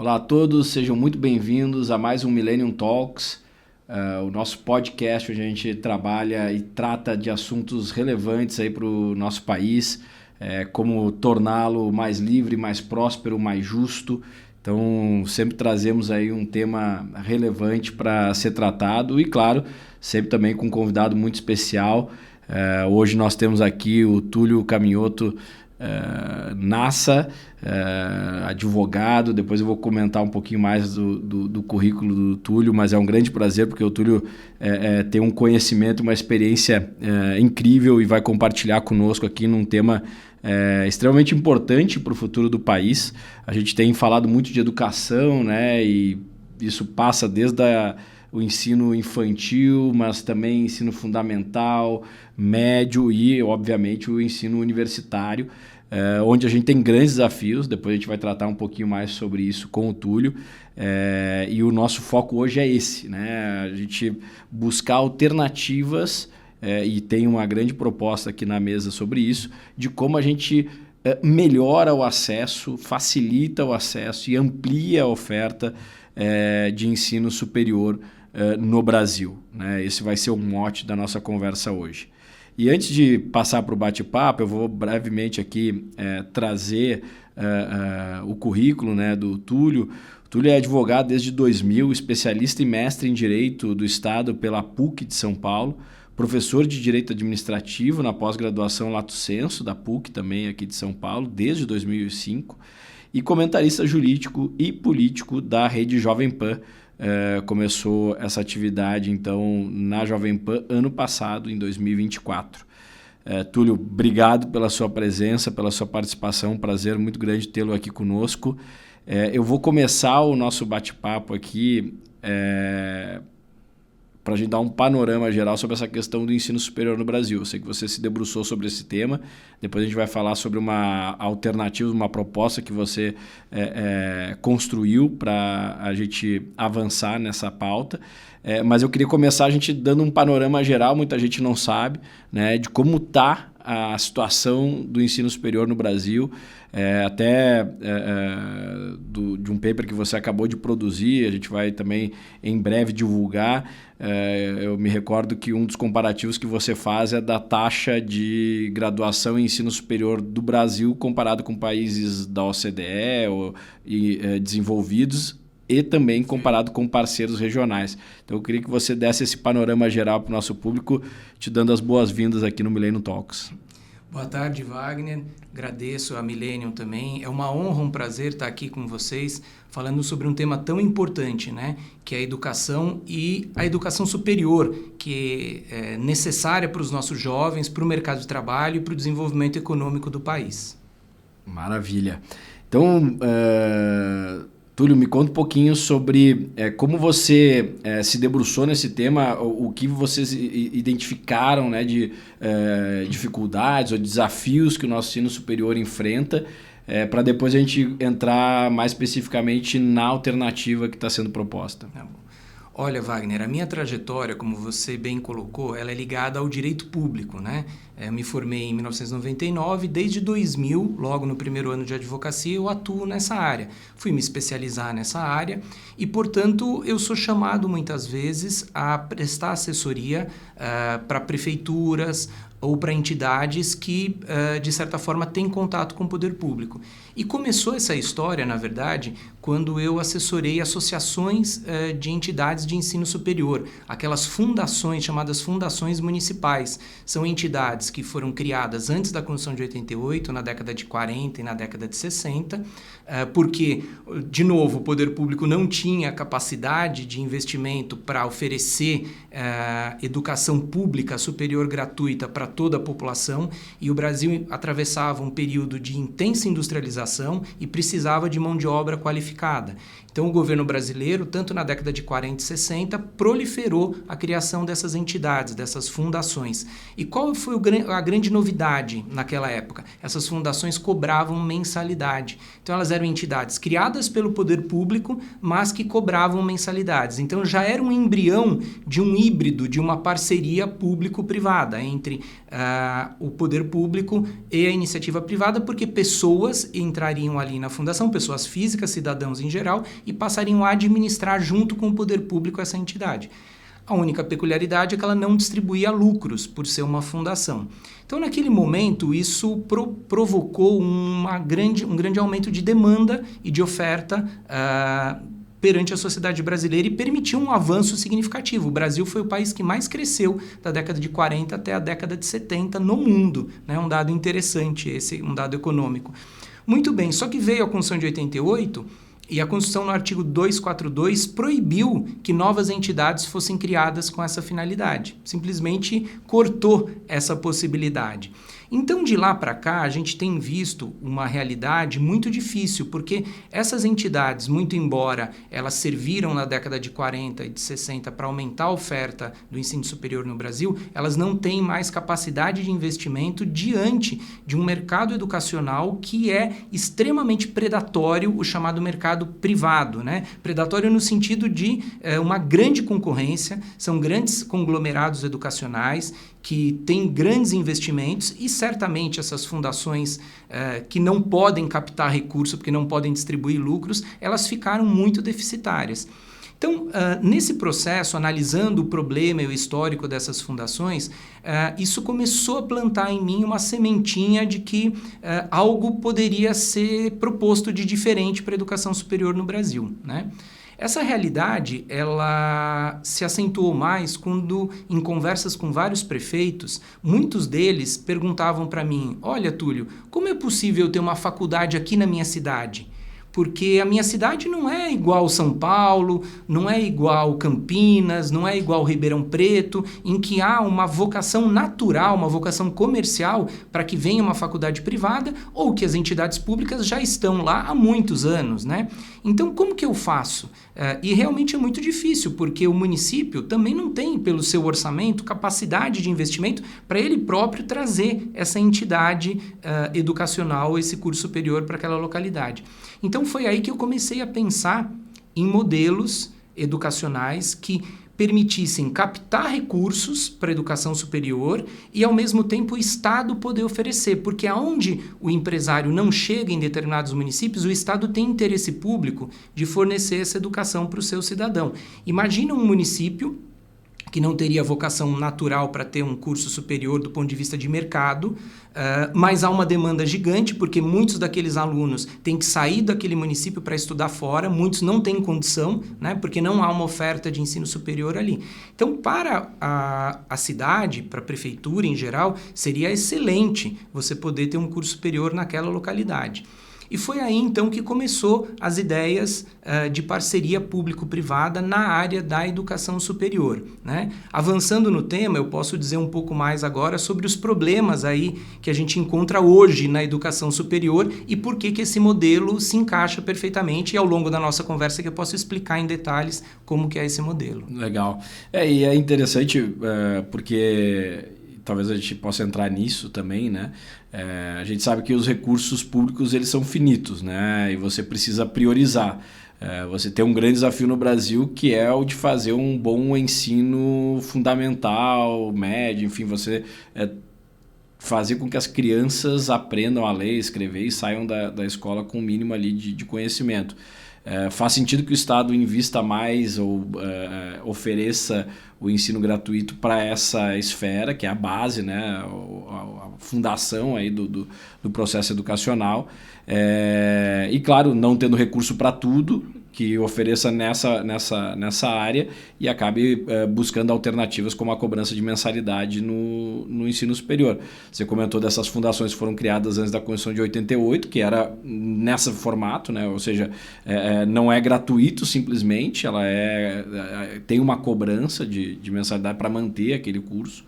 Olá a todos, sejam muito bem-vindos a mais um Millennium Talks, o nosso podcast onde a gente trabalha e trata de assuntos relevantes aí para o nosso país, como torná-lo mais livre, mais próspero, mais justo. Então, sempre trazemos aí um tema relevante para ser tratado e, claro, sempre também com um convidado muito especial. Hoje nós temos aqui o Túlio Caminhoto, Nassa, advogado. Depois eu vou comentar um pouquinho mais do currículo do Túlio, mas é um grande prazer porque o Túlio tem um conhecimento, uma experiência incrível e vai compartilhar conosco aqui num tema extremamente importante para o futuro do país. A gente tem falado muito de educação, né? E isso passa desde o ensino infantil, mas também ensino fundamental, médio e, obviamente, o ensino universitário, onde a gente tem grandes desafios. Depois a gente vai tratar um pouquinho mais sobre isso com o Túlio. E o nosso foco hoje é esse, né? A gente buscar alternativas, e tem uma grande proposta aqui na mesa sobre isso, de como a gente melhora o acesso, facilita o acesso e amplia a oferta de ensino superior no Brasil, né? Esse vai ser o mote da nossa conversa hoje. E antes de passar para o bate-papo, eu vou brevemente aqui trazer o currículo, né, do Túlio. O Túlio é advogado desde 2000, especialista e mestre em Direito do Estado pela PUC de São Paulo, professor de Direito Administrativo na pós-graduação Lato Sensu, da PUC também aqui de São Paulo, desde 2005, e comentarista jurídico e político da Rede Jovem Pan. Começou essa atividade, então, na Jovem Pan ano passado, em 2024. Túlio, obrigado pela sua presença, pela sua participação. Um prazer muito grande tê-lo aqui conosco. Eu vou começar o nosso bate-papo aqui para a gente dar um panorama geral sobre essa questão do ensino superior no Brasil. Eu sei que você se debruçou sobre esse tema, depois a gente vai falar sobre uma alternativa, uma proposta que você construiu para a gente avançar nessa pauta. Mas eu queria começar a gente dando um panorama geral, muita gente não sabe, né, de como está a situação do ensino superior no Brasil, de um paper que você acabou de produzir, a gente vai também em breve divulgar. Eu me recordo que um dos comparativos que você faz é da taxa de graduação em ensino superior do Brasil comparado com países da OCDE e desenvolvidos, e também comparado com parceiros regionais. Então eu queria que você desse esse panorama geral para o nosso público, te dando as boas-vindas aqui no Millennium Talks. Boa tarde, Wagner. Agradeço a Millennium também. É uma honra, um prazer estar aqui com vocês, falando sobre um tema tão importante, né? Que é a educação e a educação superior, que é necessária para os nossos jovens, para o mercado de trabalho e para o desenvolvimento econômico do país. Maravilha. Então, Túlio, me conta um pouquinho sobre como você se debruçou nesse tema, o que vocês identificaram, né, de dificuldades ou desafios que o nosso ensino superior enfrenta, para depois a gente entrar mais especificamente na alternativa que está sendo proposta. Tá bom. Olha, Wagner, a minha trajetória, como você bem colocou, ela é ligada ao direito público, né? Eu me formei em 1999, desde 2000, logo no primeiro ano de advocacia, eu atuo nessa área. Fui me especializar nessa área e, portanto, eu sou chamado muitas vezes a prestar assessoria para prefeituras ou para entidades que, de certa forma, têm contato com o poder público. E começou essa história, na verdade, quando eu assessorei associações de entidades de ensino superior, aquelas fundações chamadas fundações municipais. São entidades que foram criadas antes da Constituição de 88, na década de 40 e na década de 60, porque, de novo, o poder público não tinha capacidade de investimento para oferecer educação pública superior gratuita para toda a população, e o Brasil atravessava um período de intensa industrialização e precisava de mão de obra qualificada. Então, o governo brasileiro, tanto na década de 40 e 60, proliferou a criação dessas entidades, dessas fundações. E qual foi a grande novidade naquela época? Essas fundações cobravam mensalidade. Então, elas eram entidades criadas pelo poder público, mas que cobravam mensalidades. Então, já era um embrião de um híbrido, de uma parceria público-privada entre o poder público e a iniciativa privada, porque pessoas entrariam ali na fundação, pessoas físicas, cidadãos em geral, e passariam a administrar junto com o poder público essa entidade. A única peculiaridade é que ela não distribuía lucros por ser uma fundação. Então, naquele momento, isso provocou um grande aumento de demanda e de oferta perante a sociedade brasileira e permitiu um avanço significativo. O Brasil foi o país que mais cresceu da década de 40 até a década de 70 no mundo. Né? Um dado interessante esse, um dado econômico. Muito bem, só que veio a Constituição de 88 e a Constituição, no artigo 242, proibiu que novas entidades fossem criadas com essa finalidade. Simplesmente cortou essa possibilidade. Então, de lá para cá, a gente tem visto uma realidade muito difícil, porque essas entidades, muito embora elas serviram na década de 40 e de 60 para aumentar a oferta do ensino superior no Brasil, elas não têm mais capacidade de investimento diante de um mercado educacional que é extremamente predatório, o chamado mercado privado, né? Predatório no sentido de uma grande concorrência, são grandes conglomerados educacionais que têm grandes investimentos e certamente essas fundações que não podem captar recurso porque não podem distribuir lucros, elas ficaram muito deficitárias. Então, nesse processo, analisando o problema e o histórico dessas fundações, isso começou a plantar em mim uma sementinha de que algo poderia ser proposto de diferente para a educação superior no Brasil, né? Essa realidade, ela se acentuou mais quando, em conversas com vários prefeitos, muitos deles perguntavam para mim: olha, Túlio, como é possível eu ter uma faculdade aqui na minha cidade? Porque a minha cidade não é igual São Paulo, não é igual Campinas, não é igual Ribeirão Preto, em que há uma vocação natural, uma vocação comercial para que venha uma faculdade privada ou que as entidades públicas já estão lá há muitos anos, né? Então, como que eu faço? E realmente é muito difícil, porque o município também não tem, pelo seu orçamento, capacidade de investimento para ele próprio trazer essa entidade educacional, esse curso superior para aquela localidade. Então, foi aí que eu comecei a pensar em modelos educacionais que permitissem captar recursos para a educação superior e, ao mesmo tempo, o Estado poder oferecer, porque aonde o empresário não chega em determinados municípios, o Estado tem interesse público de fornecer essa educação para o seu cidadão. Imagina um município que não teria vocação natural para ter um curso superior do ponto de vista de mercado, mas há uma demanda gigante, porque muitos daqueles alunos têm que sair daquele município para estudar fora, muitos não têm condição, né, porque não há uma oferta de ensino superior ali. Então, para a cidade, para a prefeitura em geral, seria excelente você poder ter um curso superior naquela localidade. E foi aí, então, que começou as ideias de parceria público-privada na área da educação superior, né? Avançando no tema, eu posso dizer um pouco mais agora sobre os problemas aí que a gente encontra hoje na educação superior e por que esse modelo se encaixa perfeitamente, e ao longo da nossa conversa que eu posso explicar em detalhes como que é esse modelo. Legal. E é interessante porque talvez a gente possa entrar nisso também, né? A gente sabe que os recursos públicos eles são finitos, né? E você precisa priorizar. Você tem um grande desafio no Brasil que é o de fazer um bom ensino fundamental, médio, enfim, você fazer com que as crianças aprendam a ler, escrever e saiam da escola com o mínimo ali de conhecimento. Faz sentido que o Estado invista mais ou ofereça o ensino gratuito para essa esfera, que é a base, né, a fundação aí do processo educacional. E, claro, não tendo recurso para tudo, que ofereça nessa área e acabe buscando alternativas como a cobrança de mensalidade no ensino superior. Você comentou dessas fundações que foram criadas antes da Constituição de 88, que era nesse formato, né? Ou seja, não é gratuito simplesmente, ela tem uma cobrança de mensalidade para manter aquele curso.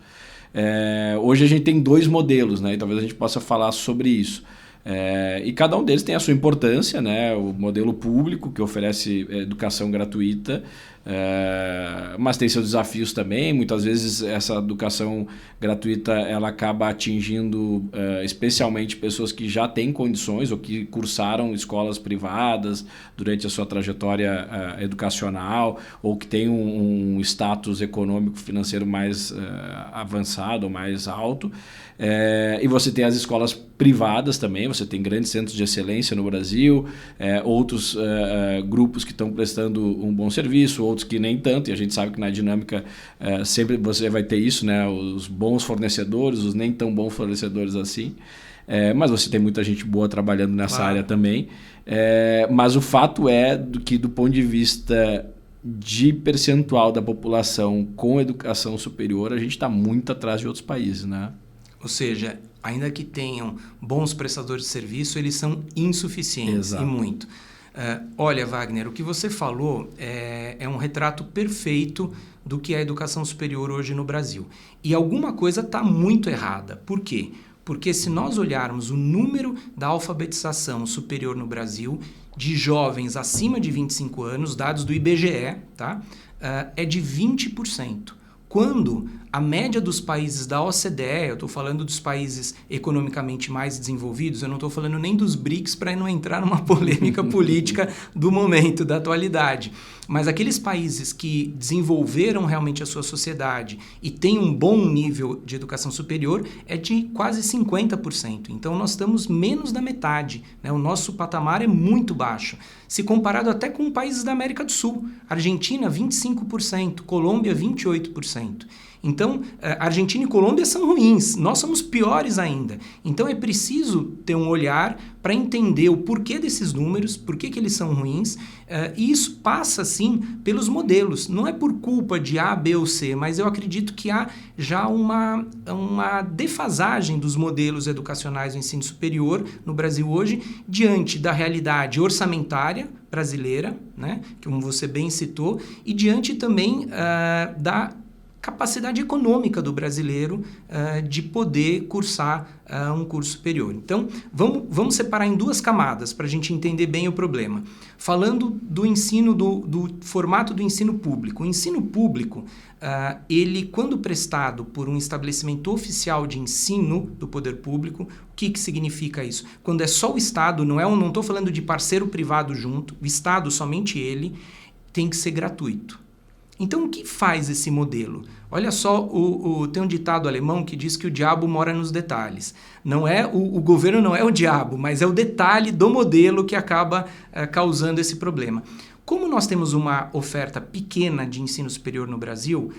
Hoje a gente tem dois modelos, né? E talvez a gente possa falar sobre isso. E cada um deles tem a sua importância, né? O modelo público, que oferece educação gratuita, mas tem seus desafios também. Muitas vezes essa educação gratuita ela acaba atingindo especialmente pessoas que já têm condições ou que cursaram escolas privadas durante a sua trajetória educacional, ou que têm um status econômico financeiro mais avançado ou mais alto. E você tem as escolas privadas também, você tem grandes centros de excelência no Brasil, outros grupos que estão prestando um bom serviço, outros que nem tanto, e a gente sabe que na dinâmica sempre você vai ter isso, né? Os bons fornecedores, os nem tão bons fornecedores assim, mas você tem muita gente boa trabalhando nessa área também. Mas o fato é que do ponto de vista de percentual da população com educação superior, a gente está muito atrás de outros países, né? Ou seja, ainda que tenham bons prestadores de serviço, eles são insuficientes. Exato. E muito. Olha, Wagner, o que você falou é um retrato perfeito do que é a educação superior hoje no Brasil. E alguma coisa está muito errada. Por quê? Porque se nós olharmos o número da alfabetização superior no Brasil, de jovens acima de 25 anos, dados do IBGE, tá? É de 20%. Quando a média dos países da OCDE, eu estou falando dos países economicamente mais desenvolvidos, eu não estou falando nem dos BRICS para não entrar numa polêmica política do momento, da atualidade, mas aqueles países que desenvolveram realmente a sua sociedade e têm um bom nível de educação superior é de quase 50%. Então nós estamos menos da metade, né? O nosso patamar é muito baixo, se comparado até com países da América do Sul. Argentina, 25%, Colômbia, 28%. Então, Argentina e Colômbia são ruins, nós somos piores ainda. Então é preciso ter um olhar para entender o porquê desses números, por que eles são ruins, e isso passa, sim, pelos modelos. Não é por culpa de A, B ou C, mas eu acredito que há já uma defasagem dos modelos educacionais do ensino superior no Brasil hoje, diante da realidade orçamentária brasileira, né, como você bem citou, e diante também da capacidade econômica do brasileiro de poder cursar um curso superior. Então, vamos separar em duas camadas para a gente entender bem o problema. Falando do ensino, do formato do ensino público. O ensino público, ele, quando prestado por um estabelecimento oficial de ensino do poder público, o que significa isso? Quando é só o Estado, não estou falando de parceiro privado junto, o Estado, somente ele, tem que ser gratuito. Então, o que faz esse modelo? Olha só, tem um ditado alemão que diz que o diabo mora nos detalhes. Não é o governo não é o diabo, mas é o detalhe do modelo que acaba causando esse problema. Como nós temos uma oferta pequena de ensino superior no Brasil,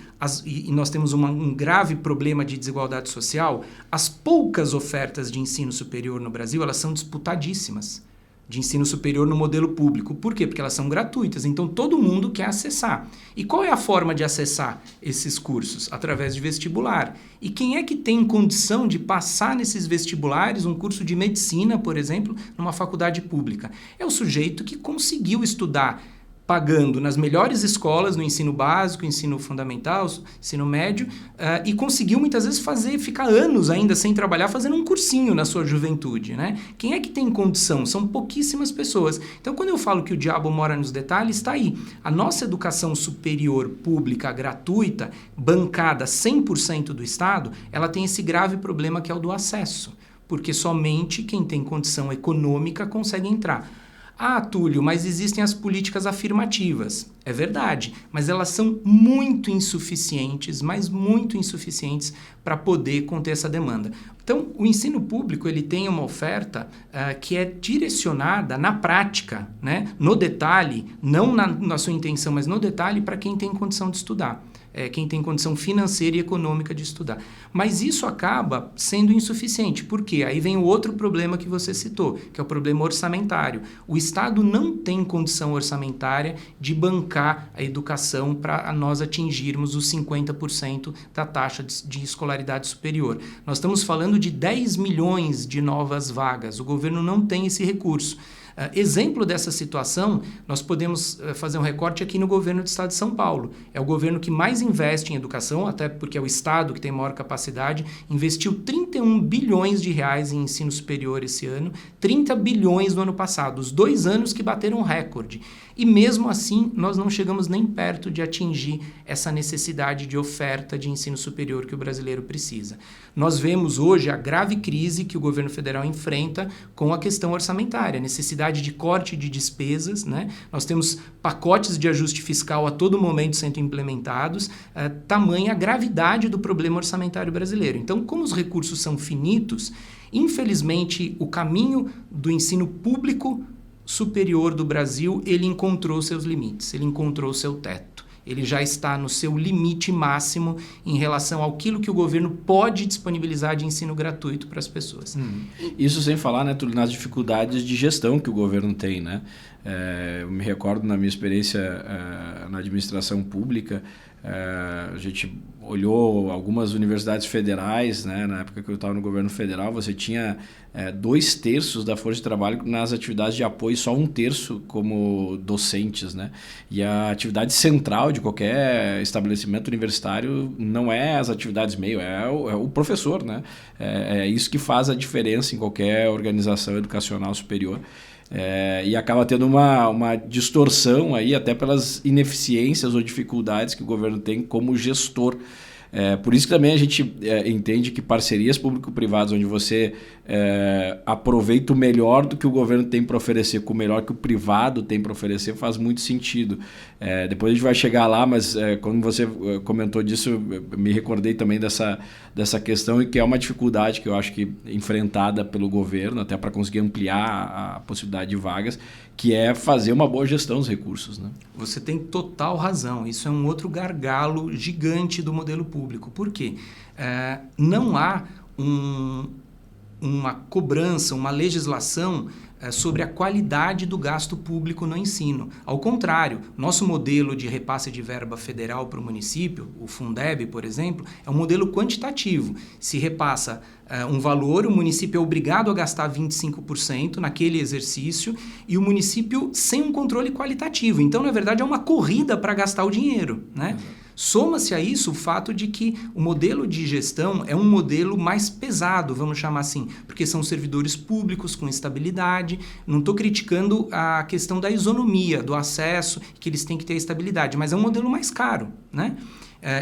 e nós temos um grave problema de desigualdade social, as poucas ofertas de ensino superior no Brasil, elas são disputadíssimas. De ensino superior no modelo público. Por quê? Porque elas são gratuitas, então todo mundo quer acessar. E qual é a forma de acessar esses cursos? Através de vestibular. E quem é que tem condição de passar nesses vestibulares um curso de medicina, por exemplo, numa faculdade pública? É o sujeito que conseguiu estudar pagando nas melhores escolas, no ensino básico, ensino fundamental, ensino médio, e conseguiu muitas vezes ficar anos ainda sem trabalhar, fazendo um cursinho na sua juventude, né? Quem é que tem condição? São pouquíssimas pessoas. Então, quando eu falo que o diabo mora nos detalhes, está aí. A nossa educação superior pública, gratuita, bancada 100% do Estado, ela tem esse grave problema que é o do acesso, porque somente quem tem condição econômica consegue entrar. Ah, Túlio, mas existem as políticas afirmativas. É verdade, mas elas são muito insuficientes, mas muito insuficientes para poder conter essa demanda. Então, o ensino público ele tem uma oferta que é direcionada na prática, né? No detalhe, não na sua intenção, mas no detalhe para quem tem condição de estudar. Quem tem condição financeira e econômica de estudar. Mas isso acaba sendo insuficiente. Por quê? Aí vem o outro problema que você citou, que é o problema orçamentário. O Estado não tem condição orçamentária de bancar a educação para nós atingirmos os 50% da taxa de escolaridade superior. Nós estamos falando de 10 milhões de novas vagas. O governo não tem esse recurso. Exemplo dessa situação, nós podemos fazer um recorte aqui no governo do Estado de São Paulo. É o governo que mais investe em educação, até porque é o Estado que tem maior capacidade, investiu 31 bilhões de reais em ensino superior esse ano, 30 bilhões no ano passado, os 2 anos que bateram recorde. E mesmo assim, nós não chegamos nem perto de atingir essa necessidade de oferta de ensino superior que o brasileiro precisa. Nós vemos hoje a grave crise que o governo federal enfrenta com a questão orçamentária, a necessidade de corte de despesas, né? Nós temos pacotes de ajuste fiscal a todo momento sendo implementados, tamanha a gravidade do problema orçamentário brasileiro. Então, como os recursos são finitos, infelizmente, o caminho do ensino público superior do Brasil, ele encontrou seus limites, ele encontrou seu teto. Ele já está no seu limite máximo em relação àquilo que o governo pode disponibilizar de ensino gratuito para as pessoas. Isso sem falar, né, nas dificuldades de gestão que o governo tem, né? Eu me recordo na minha experiência na administração pública, a gente olhou algumas universidades federais, né? Na época que eu estava no governo federal, você tinha 2/3 da força de trabalho nas atividades de apoio, só 1/3 como docentes, né? E a atividade central de qualquer estabelecimento universitário não é as atividades meio, é o professor, né? É isso que faz a diferença em qualquer organização educacional superior. E acaba tendo uma distorção aí, até pelas ineficiências ou dificuldades que o governo tem como gestor. Por isso que também a gente entende que parcerias público-privadas, onde você aproveita o melhor do que o governo tem para oferecer com o melhor que o privado tem para oferecer, faz muito sentido. Depois a gente vai chegar lá, mas quando você comentou disso, eu me recordei também dessa questão, e que é uma dificuldade que eu acho que enfrentada pelo governo, até para conseguir ampliar a possibilidade de vagas, que é fazer uma boa gestão dos recursos, né? Você tem total razão. Isso é um outro gargalo gigante do modelo público. Por quê? Não há uma cobrança, uma legislação sobre a qualidade do gasto público no ensino. Ao contrário, nosso modelo de repasse de verba federal para o município, o Fundeb, por exemplo, é um modelo quantitativo. Se repassa um valor, o município é obrigado a gastar 25% naquele exercício, e o município sem um controle qualitativo. Então, na verdade, é uma corrida para gastar o dinheiro, né? Soma-se a isso o fato de que o modelo de gestão é um modelo mais pesado, vamos chamar assim, porque são servidores públicos com estabilidade. Não estou criticando a questão da isonomia, do acesso, que eles têm que ter estabilidade, mas é um modelo mais caro, né?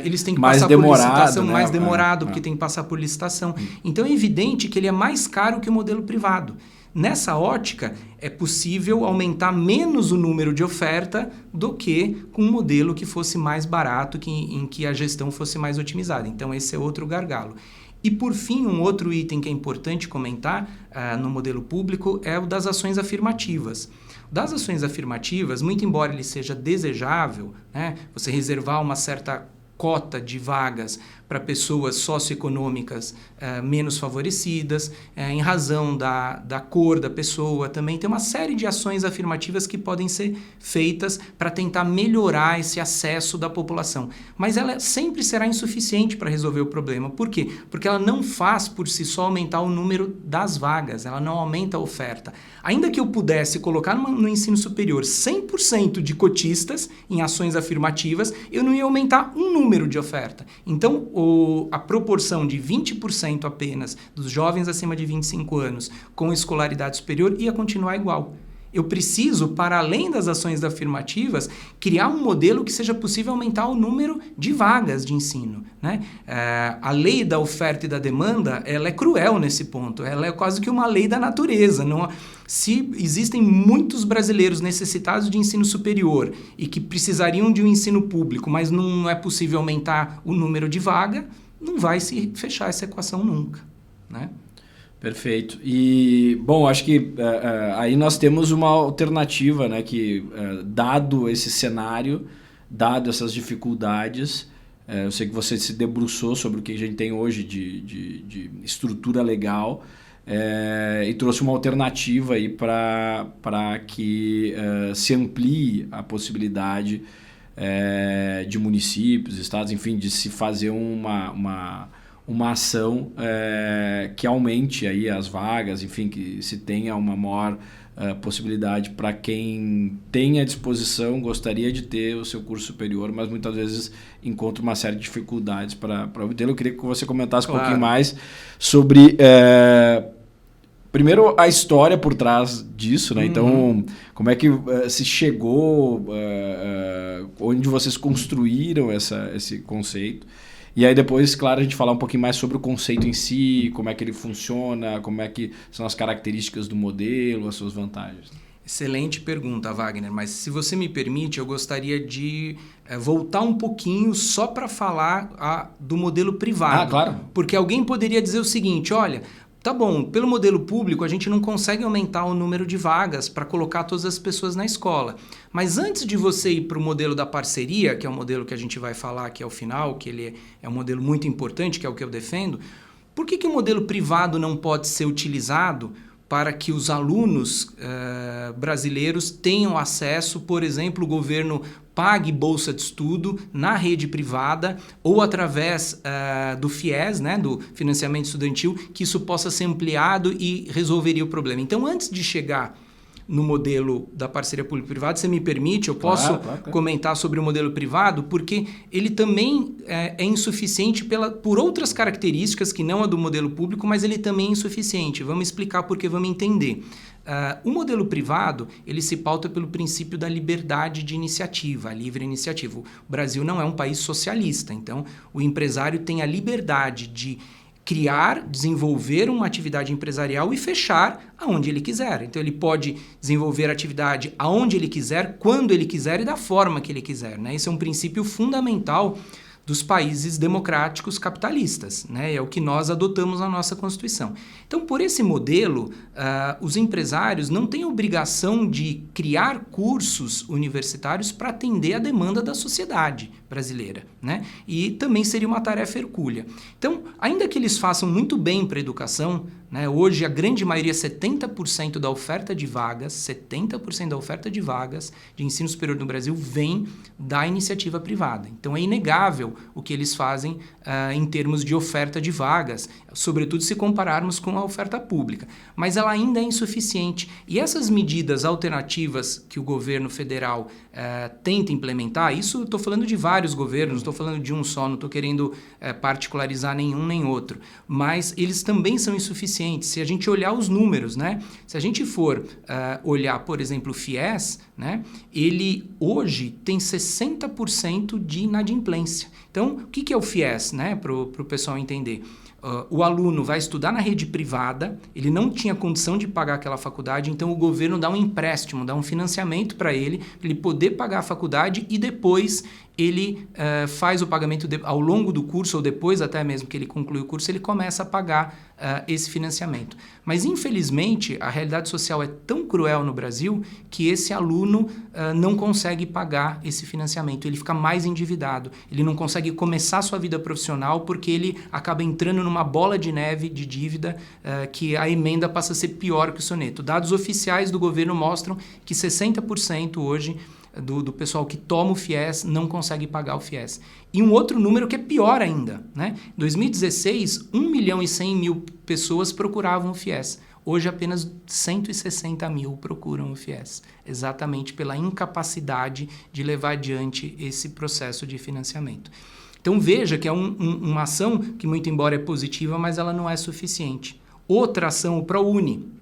Eles têm que passar por licitação, né? mais demorado, porque tem que passar por licitação. Então é evidente que ele é mais caro que o modelo privado. Nessa ótica, é possível aumentar menos o número de oferta do que com um modelo que fosse mais barato, em que a gestão fosse mais otimizada. Então, esse é outro gargalo. E, por fim, um outro item que é importante comentar no modelo público é o das ações afirmativas. Das ações afirmativas, muito embora ele seja desejável, né, você reservar uma certa cota de vagas para pessoas socioeconômicas menos favorecidas, em razão da cor da pessoa. Também tem uma série de ações afirmativas que podem ser feitas para tentar melhorar esse acesso da população. Mas ela sempre será insuficiente para resolver o problema. Por quê? Porque ela não faz por si só aumentar o número das vagas, ela não aumenta a oferta. Ainda que eu pudesse colocar no ensino superior 100% de cotistas em ações afirmativas, eu não ia aumentar um número de oferta. Então, a proporção de 20% apenas dos jovens acima de 25 anos com escolaridade superior ia continuar igual. Eu preciso, para além das ações afirmativas, criar um modelo que seja possível aumentar o número de vagas de ensino, né? A lei da oferta e da demanda, ela é cruel nesse ponto. Ela é quase que uma lei da natureza. Se existem muitos brasileiros necessitados de ensino superior e que precisariam de um ensino público, mas não é possível aumentar o número de vaga, não vai se fechar essa equação nunca, né? Perfeito. E, bom, acho que aí nós temos uma alternativa, né, que, dado esse cenário, dado essas dificuldades, eu sei que você se debruçou sobre o que a gente tem hoje de estrutura legal, e trouxe uma alternativa aí para que se amplie a possibilidade de municípios, estados, enfim, de se fazer uma ação que aumente aí as vagas, enfim, que se tenha uma maior possibilidade para quem tem à disposição, gostaria de ter o seu curso superior, mas muitas vezes encontra uma série de dificuldades para obtê-lo. Eu queria que você comentasse um pouquinho mais sobre... primeiro, a história por trás disso, né? Então, como é que se chegou, onde vocês construíram esse conceito? E aí depois, claro, a gente falar um pouquinho mais sobre o conceito em si, como é que ele funciona, como é que são as características do modelo, as suas vantagens. Excelente pergunta, Wagner, mas se você me permite, eu gostaria de voltar um pouquinho só para falar do modelo privado. Claro. Porque alguém poderia dizer o seguinte, olha... Tá bom, pelo modelo público a gente não consegue aumentar o número de vagas para colocar todas as pessoas na escola. Mas antes de você ir para o modelo da parceria, que é o modelo que a gente vai falar aqui ao final, que ele é um modelo muito importante, que é o que eu defendo, por que o modelo privado não pode ser utilizado para que os alunos brasileiros tenham acesso, por exemplo, o governo pague bolsa de estudo na rede privada ou através do FIES, né, do financiamento estudantil, que isso possa ser ampliado e resolveria o problema. Então, antes de chegar no modelo da parceria público-privada, se me permite, eu posso comentar sobre o modelo privado, porque ele também é insuficiente por outras características que não a do modelo público, mas ele também é insuficiente. Vamos explicar por que, vamos entender. O modelo privado, ele se pauta pelo princípio da liberdade de iniciativa, a livre iniciativa. O Brasil não é um país socialista, então o empresário tem a liberdade de criar, desenvolver uma atividade empresarial e fechar aonde ele quiser. Então ele pode desenvolver a atividade aonde ele quiser, quando ele quiser e da forma que ele quiser, né? Esse é um princípio fundamental dos países democráticos capitalistas, né? É o que nós adotamos na nossa Constituição. Então, por esse modelo, os empresários não têm obrigação de criar cursos universitários para atender a demanda da sociedade brasileira, né? E também seria uma tarefa hercúlea. Então, ainda que eles façam muito bem para a educação, né? Hoje, a grande maioria, 70% da oferta de vagas, 70% da oferta de vagas de ensino superior no Brasil vem da iniciativa privada. Então, é inegável o que eles fazem em termos de oferta de vagas, sobretudo se compararmos com a oferta pública. Mas ela ainda é insuficiente. E essas medidas alternativas que o governo federal tenta implementar, isso eu estou falando de vários governos, não estou falando de um só, não estou querendo particularizar nenhum nem outro, mas eles também são insuficientes. Se a gente olhar os números, né? Se a gente for olhar, por exemplo, o FIES, né? Ele hoje tem 60% de inadimplência. Então, o que é o FIES, né? Para o pessoal entender. O aluno vai estudar na rede privada, ele não tinha condição de pagar aquela faculdade, então o governo dá um empréstimo, dá um financiamento para ele poder pagar a faculdade e depois ele faz o pagamento ao longo do curso ou depois até mesmo que ele conclui o curso, ele começa a pagar esse financiamento. Mas, infelizmente, a realidade social é tão cruel no Brasil que esse aluno não consegue pagar esse financiamento, ele fica mais endividado, ele não consegue começar a sua vida profissional porque ele acaba entrando numa bola de neve de dívida que a emenda passa a ser pior que o soneto. Dados oficiais do governo mostram que 60% hoje do pessoal que toma o FIES não consegue pagar o FIES. E um outro número que é pior ainda, né? Em 2016, 1.100.000 pessoas procuravam o FIES. Hoje, apenas 160 mil procuram o FIES, exatamente pela incapacidade de levar adiante esse processo de financiamento. Então, veja que é uma ação que, muito embora é positiva, mas ela não é suficiente. Outra ação, o ProUni.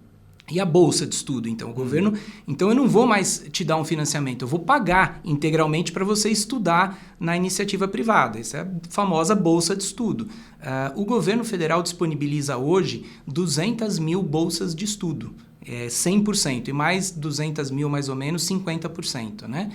E a bolsa de estudo, então, o governo... Então, eu não vou mais te dar um financiamento, eu vou pagar integralmente para você estudar na iniciativa privada. Essa é a famosa bolsa de estudo. O governo federal disponibiliza hoje 200 mil bolsas de estudo, 100%, e mais 200 mil, mais ou menos, 50%, né?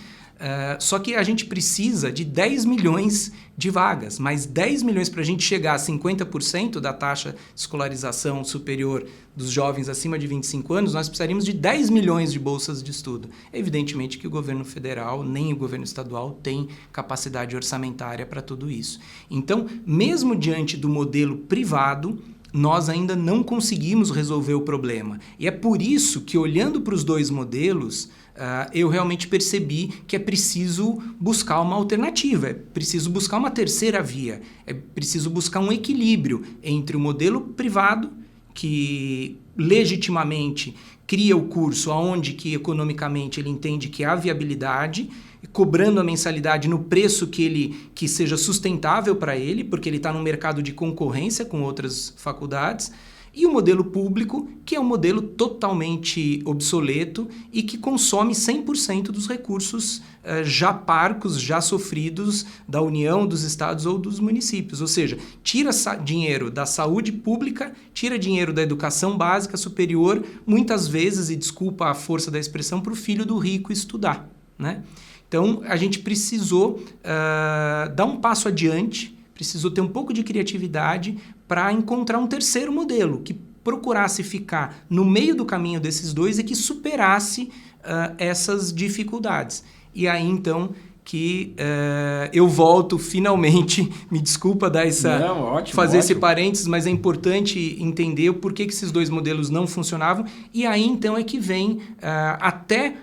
Só que a gente precisa de 10 milhões de vagas, mas 10 milhões para a gente chegar a 50% da taxa de escolarização superior dos jovens acima de 25 anos, nós precisaríamos de 10 milhões de bolsas de estudo. Evidentemente que o governo federal nem o governo estadual tem capacidade orçamentária para tudo isso. Então, mesmo diante do modelo privado, nós ainda não conseguimos resolver o problema. E é por isso que, olhando para os dois modelos, eu realmente percebi que é preciso buscar uma alternativa, é preciso buscar uma terceira via, é preciso buscar um equilíbrio entre o modelo privado, que legitimamente cria o curso aonde que economicamente ele entende que há viabilidade, cobrando a mensalidade no preço que seja sustentável para ele, porque ele está num mercado de concorrência com outras faculdades, e o modelo público, que é um modelo totalmente obsoleto e que consome 100% dos recursos já parcos, já sofridos da União, dos estados ou dos municípios. Ou seja, tira dinheiro da saúde pública, tira dinheiro da educação básica superior, muitas vezes, e desculpa a força da expressão, para o filho do rico estudar, né? Então, a gente precisou dar um passo adiante, precisou ter um pouco de criatividade para encontrar um terceiro modelo que procurasse ficar no meio do caminho desses dois e que superasse essas dificuldades. E aí, então, que eu volto finalmente, me desculpa dar fazer esse parênteses, mas é importante entender o porquê que esses dois modelos não funcionavam. E aí, então, é que vem, até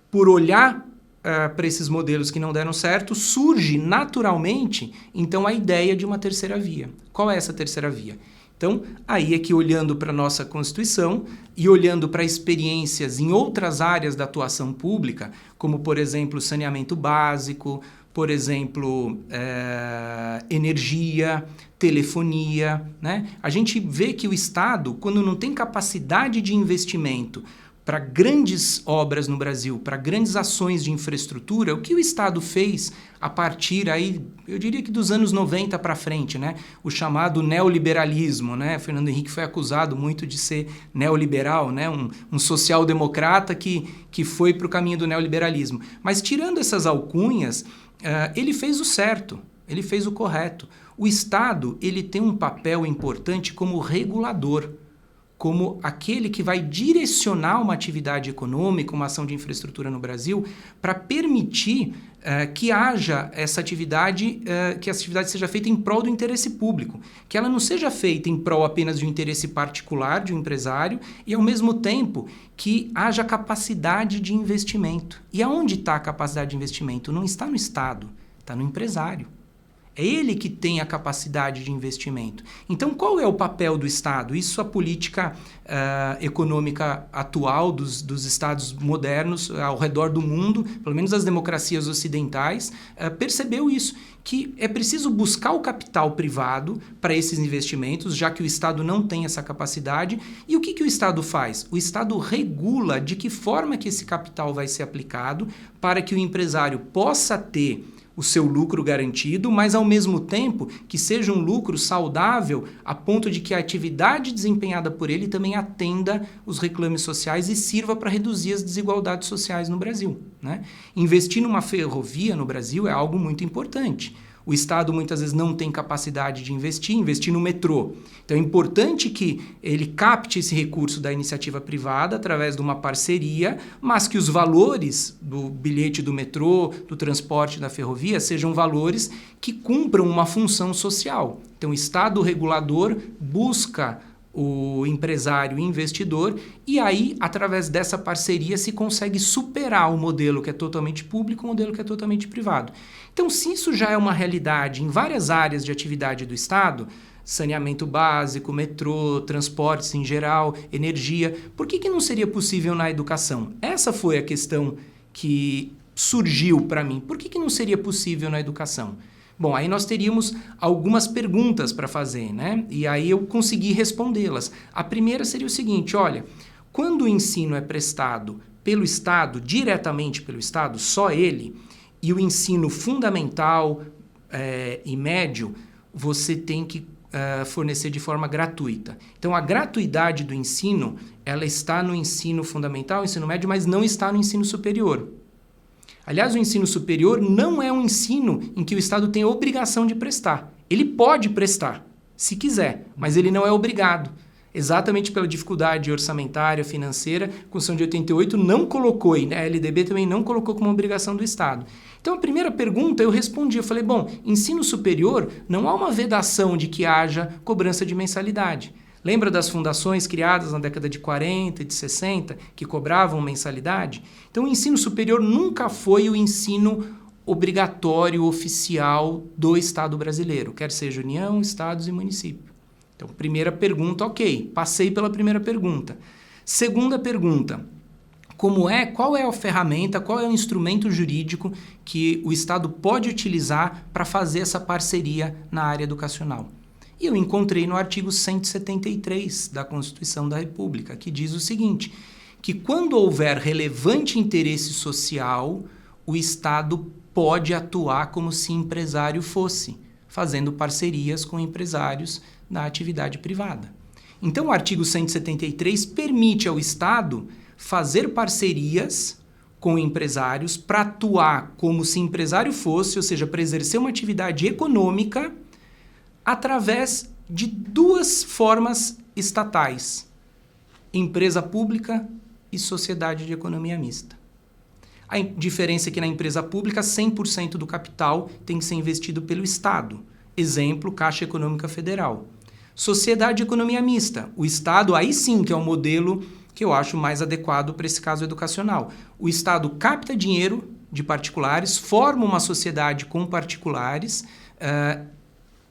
por olhar para esses modelos que não deram certo, surge naturalmente, então, a ideia de uma terceira via. Qual é essa terceira via? Então, aí é que olhando para a nossa Constituição e olhando para experiências em outras áreas da atuação pública, como, por exemplo, saneamento básico, por exemplo, energia, telefonia, né? A gente vê que o Estado, quando não tem capacidade de investimento para grandes obras no Brasil, para grandes ações de infraestrutura, o que o Estado fez a partir aí, eu diria que dos anos 90 para frente, né? O chamado neoliberalismo, né? Fernando Henrique foi acusado muito de ser neoliberal, né? Um social-democrata que foi para o caminho do neoliberalismo. Mas tirando essas alcunhas, ele fez o certo, ele fez o correto. O Estado, ele tem um papel importante como regulador, como aquele que vai direcionar uma atividade econômica, uma ação de infraestrutura no Brasil, para permitir que haja essa atividade, que essa atividade seja feita em prol do interesse público, que ela não seja feita em prol apenas de um interesse particular de um empresário e, ao mesmo tempo, que haja capacidade de investimento. E aonde está a capacidade de investimento? Não está no Estado, está no empresário. É ele que tem a capacidade de investimento. Então, qual é o papel do Estado? Isso a política econômica atual dos Estados modernos ao redor do mundo, pelo menos as democracias ocidentais, percebeu isso, que é preciso buscar o capital privado para esses investimentos, já que o Estado não tem essa capacidade. E o que o Estado faz? O Estado regula de que forma que esse capital vai ser aplicado para que o empresário possa ter o seu lucro garantido, mas ao mesmo tempo que seja um lucro saudável a ponto de que a atividade desempenhada por ele também atenda os reclames sociais e sirva para reduzir as desigualdades sociais no Brasil, né? Investir numa ferrovia no Brasil é algo muito importante. O Estado muitas vezes não tem capacidade de investir no metrô. Então é importante que ele capte esse recurso da iniciativa privada através de uma parceria, mas que os valores do bilhete do metrô, do transporte da ferrovia, sejam valores que cumpram uma função social. Então o Estado regulador busca o empresário e investidor, e aí, através dessa parceria, se consegue superar o modelo que é totalmente público e o modelo que é totalmente privado. Então, se isso já é uma realidade em várias áreas de atividade do Estado, saneamento básico, metrô, transportes em geral, energia, por que não seria possível na educação? Essa foi a questão que surgiu para mim. Por que não seria possível na educação? Bom, aí nós teríamos algumas perguntas para fazer, né? E aí eu consegui respondê-las. A primeira seria o seguinte, olha, quando o ensino é prestado pelo Estado, diretamente pelo Estado, só ele, e o ensino fundamental e médio, você tem que fornecer de forma gratuita. Então, a gratuidade do ensino, ela está no ensino fundamental, ensino médio, mas não está no ensino superior. Aliás, o ensino superior não é um ensino em que o Estado tem a obrigação de prestar. Ele pode prestar, se quiser, mas ele não é obrigado. Exatamente pela dificuldade orçamentária, financeira, a Constituição de 88 não colocou, e a LDB também não colocou como obrigação do Estado. Então, a primeira pergunta eu respondi, eu falei, bom, ensino superior não há uma vedação de que haja cobrança de mensalidade. Lembra das fundações criadas na década de 40 e de 60 que cobravam mensalidade? Então, o ensino superior nunca foi o ensino obrigatório, oficial do Estado brasileiro, quer seja União, Estados e município. Então, primeira pergunta, ok, passei pela primeira pergunta. Segunda pergunta, qual é a ferramenta, qual é o instrumento jurídico que o Estado pode utilizar para fazer essa parceria na área educacional? E eu encontrei no artigo 173 da Constituição da República, que diz o seguinte, que quando houver relevante interesse social, o Estado pode atuar como se empresário fosse, fazendo parcerias com empresários da atividade privada. Então, o artigo 173 permite ao Estado fazer parcerias com empresários para atuar como se empresário fosse, ou seja, para exercer uma atividade econômica através de duas formas estatais, empresa pública e sociedade de economia mista. A diferença é que na empresa pública, 100% do capital tem que ser investido pelo Estado. Exemplo, Caixa Econômica Federal. Sociedade de economia mista. O Estado, aí sim que é o modelo que eu acho mais adequado para esse caso educacional. O Estado capta dinheiro de particulares, forma uma sociedade com particulares,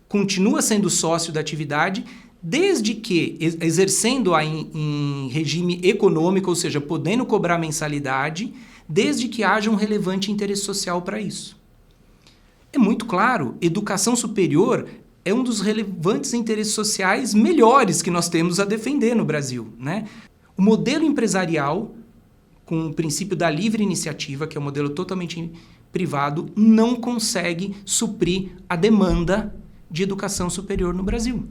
continua sendo sócio da atividade, desde que, exercendo-a em regime econômico, ou seja, podendo cobrar mensalidade, desde que haja um relevante interesse social para isso. É muito claro, educação superior é um dos relevantes interesses sociais melhores que nós temos a defender no Brasil, né? O modelo empresarial, com o princípio da livre iniciativa, que é um modelo totalmente privado, não consegue suprir a demanda de educação superior no Brasil.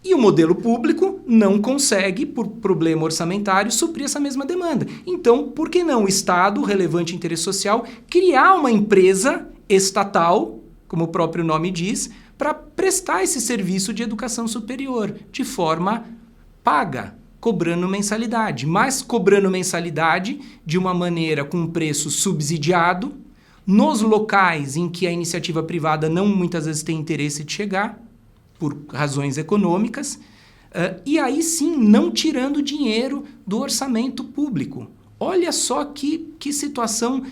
E o modelo público não consegue, por problema orçamentário, suprir essa mesma demanda. Então, por que não o Estado, relevante interesse social, criar uma empresa estatal, como o próprio nome diz, para prestar esse serviço de educação superior, de forma paga, cobrando mensalidade. Mas cobrando mensalidade de uma maneira com preço subsidiado, nos locais em que a iniciativa privada não muitas vezes tem interesse de chegar, por razões econômicas, e aí sim não tirando dinheiro do orçamento público. Olha só que situação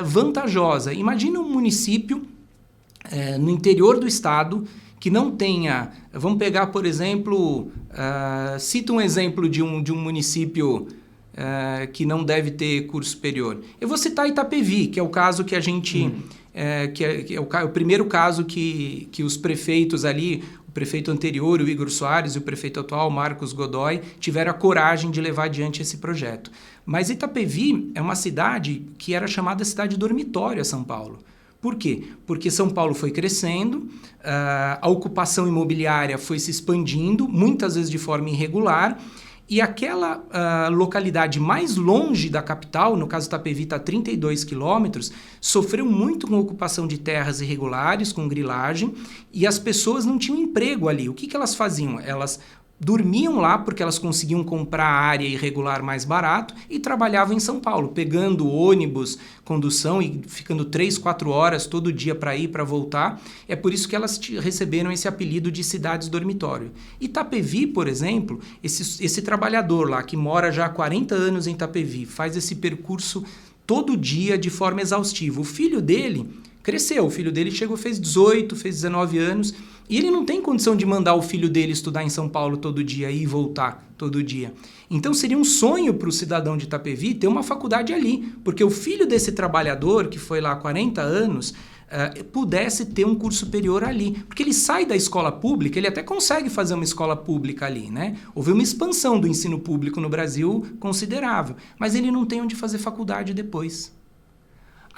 vantajosa. Imagina um município no interior do estado que não tenha... Vamos pegar, por exemplo, cita um exemplo de um município que não deve ter curso superior. Eu vou citar Itapevi, que é o caso que a gente... que é o primeiro caso que os prefeitos ali, o prefeito anterior, o Igor Soares, e o prefeito atual, Marcos Godoy, tiveram a coragem de levar adiante esse projeto. Mas Itapevi é uma cidade que era chamada cidade dormitório a São Paulo. Por quê? Porque São Paulo foi crescendo, a ocupação imobiliária foi se expandindo, muitas vezes de forma irregular, e aquela localidade mais longe da capital, no caso Itapevi está a 32 quilômetros, sofreu muito com a ocupação de terras irregulares, com grilagem, e as pessoas não tinham emprego ali. O que elas faziam? Elas dormiam lá porque elas conseguiam comprar a área irregular mais barato e trabalhavam em São Paulo, pegando ônibus, condução e ficando 3, 4 horas todo dia para ir, para voltar. É por isso que elas receberam esse apelido de cidades dormitório. Itapevi, por exemplo, esse trabalhador lá que mora já há 40 anos em Itapevi, faz esse percurso todo dia de forma exaustiva. O filho dele cresceu, o filho dele fez 18, fez 19 anos, e ele não tem condição de mandar o filho dele estudar em São Paulo todo dia e voltar todo dia. Então seria um sonho para o cidadão de Itapevi ter uma faculdade ali, porque o filho desse trabalhador, que foi lá há 40 anos, pudesse ter um curso superior ali. Porque ele sai da escola pública, ele até consegue fazer uma escola pública ali, né? Houve uma expansão do ensino público no Brasil considerável, mas ele não tem onde fazer faculdade depois.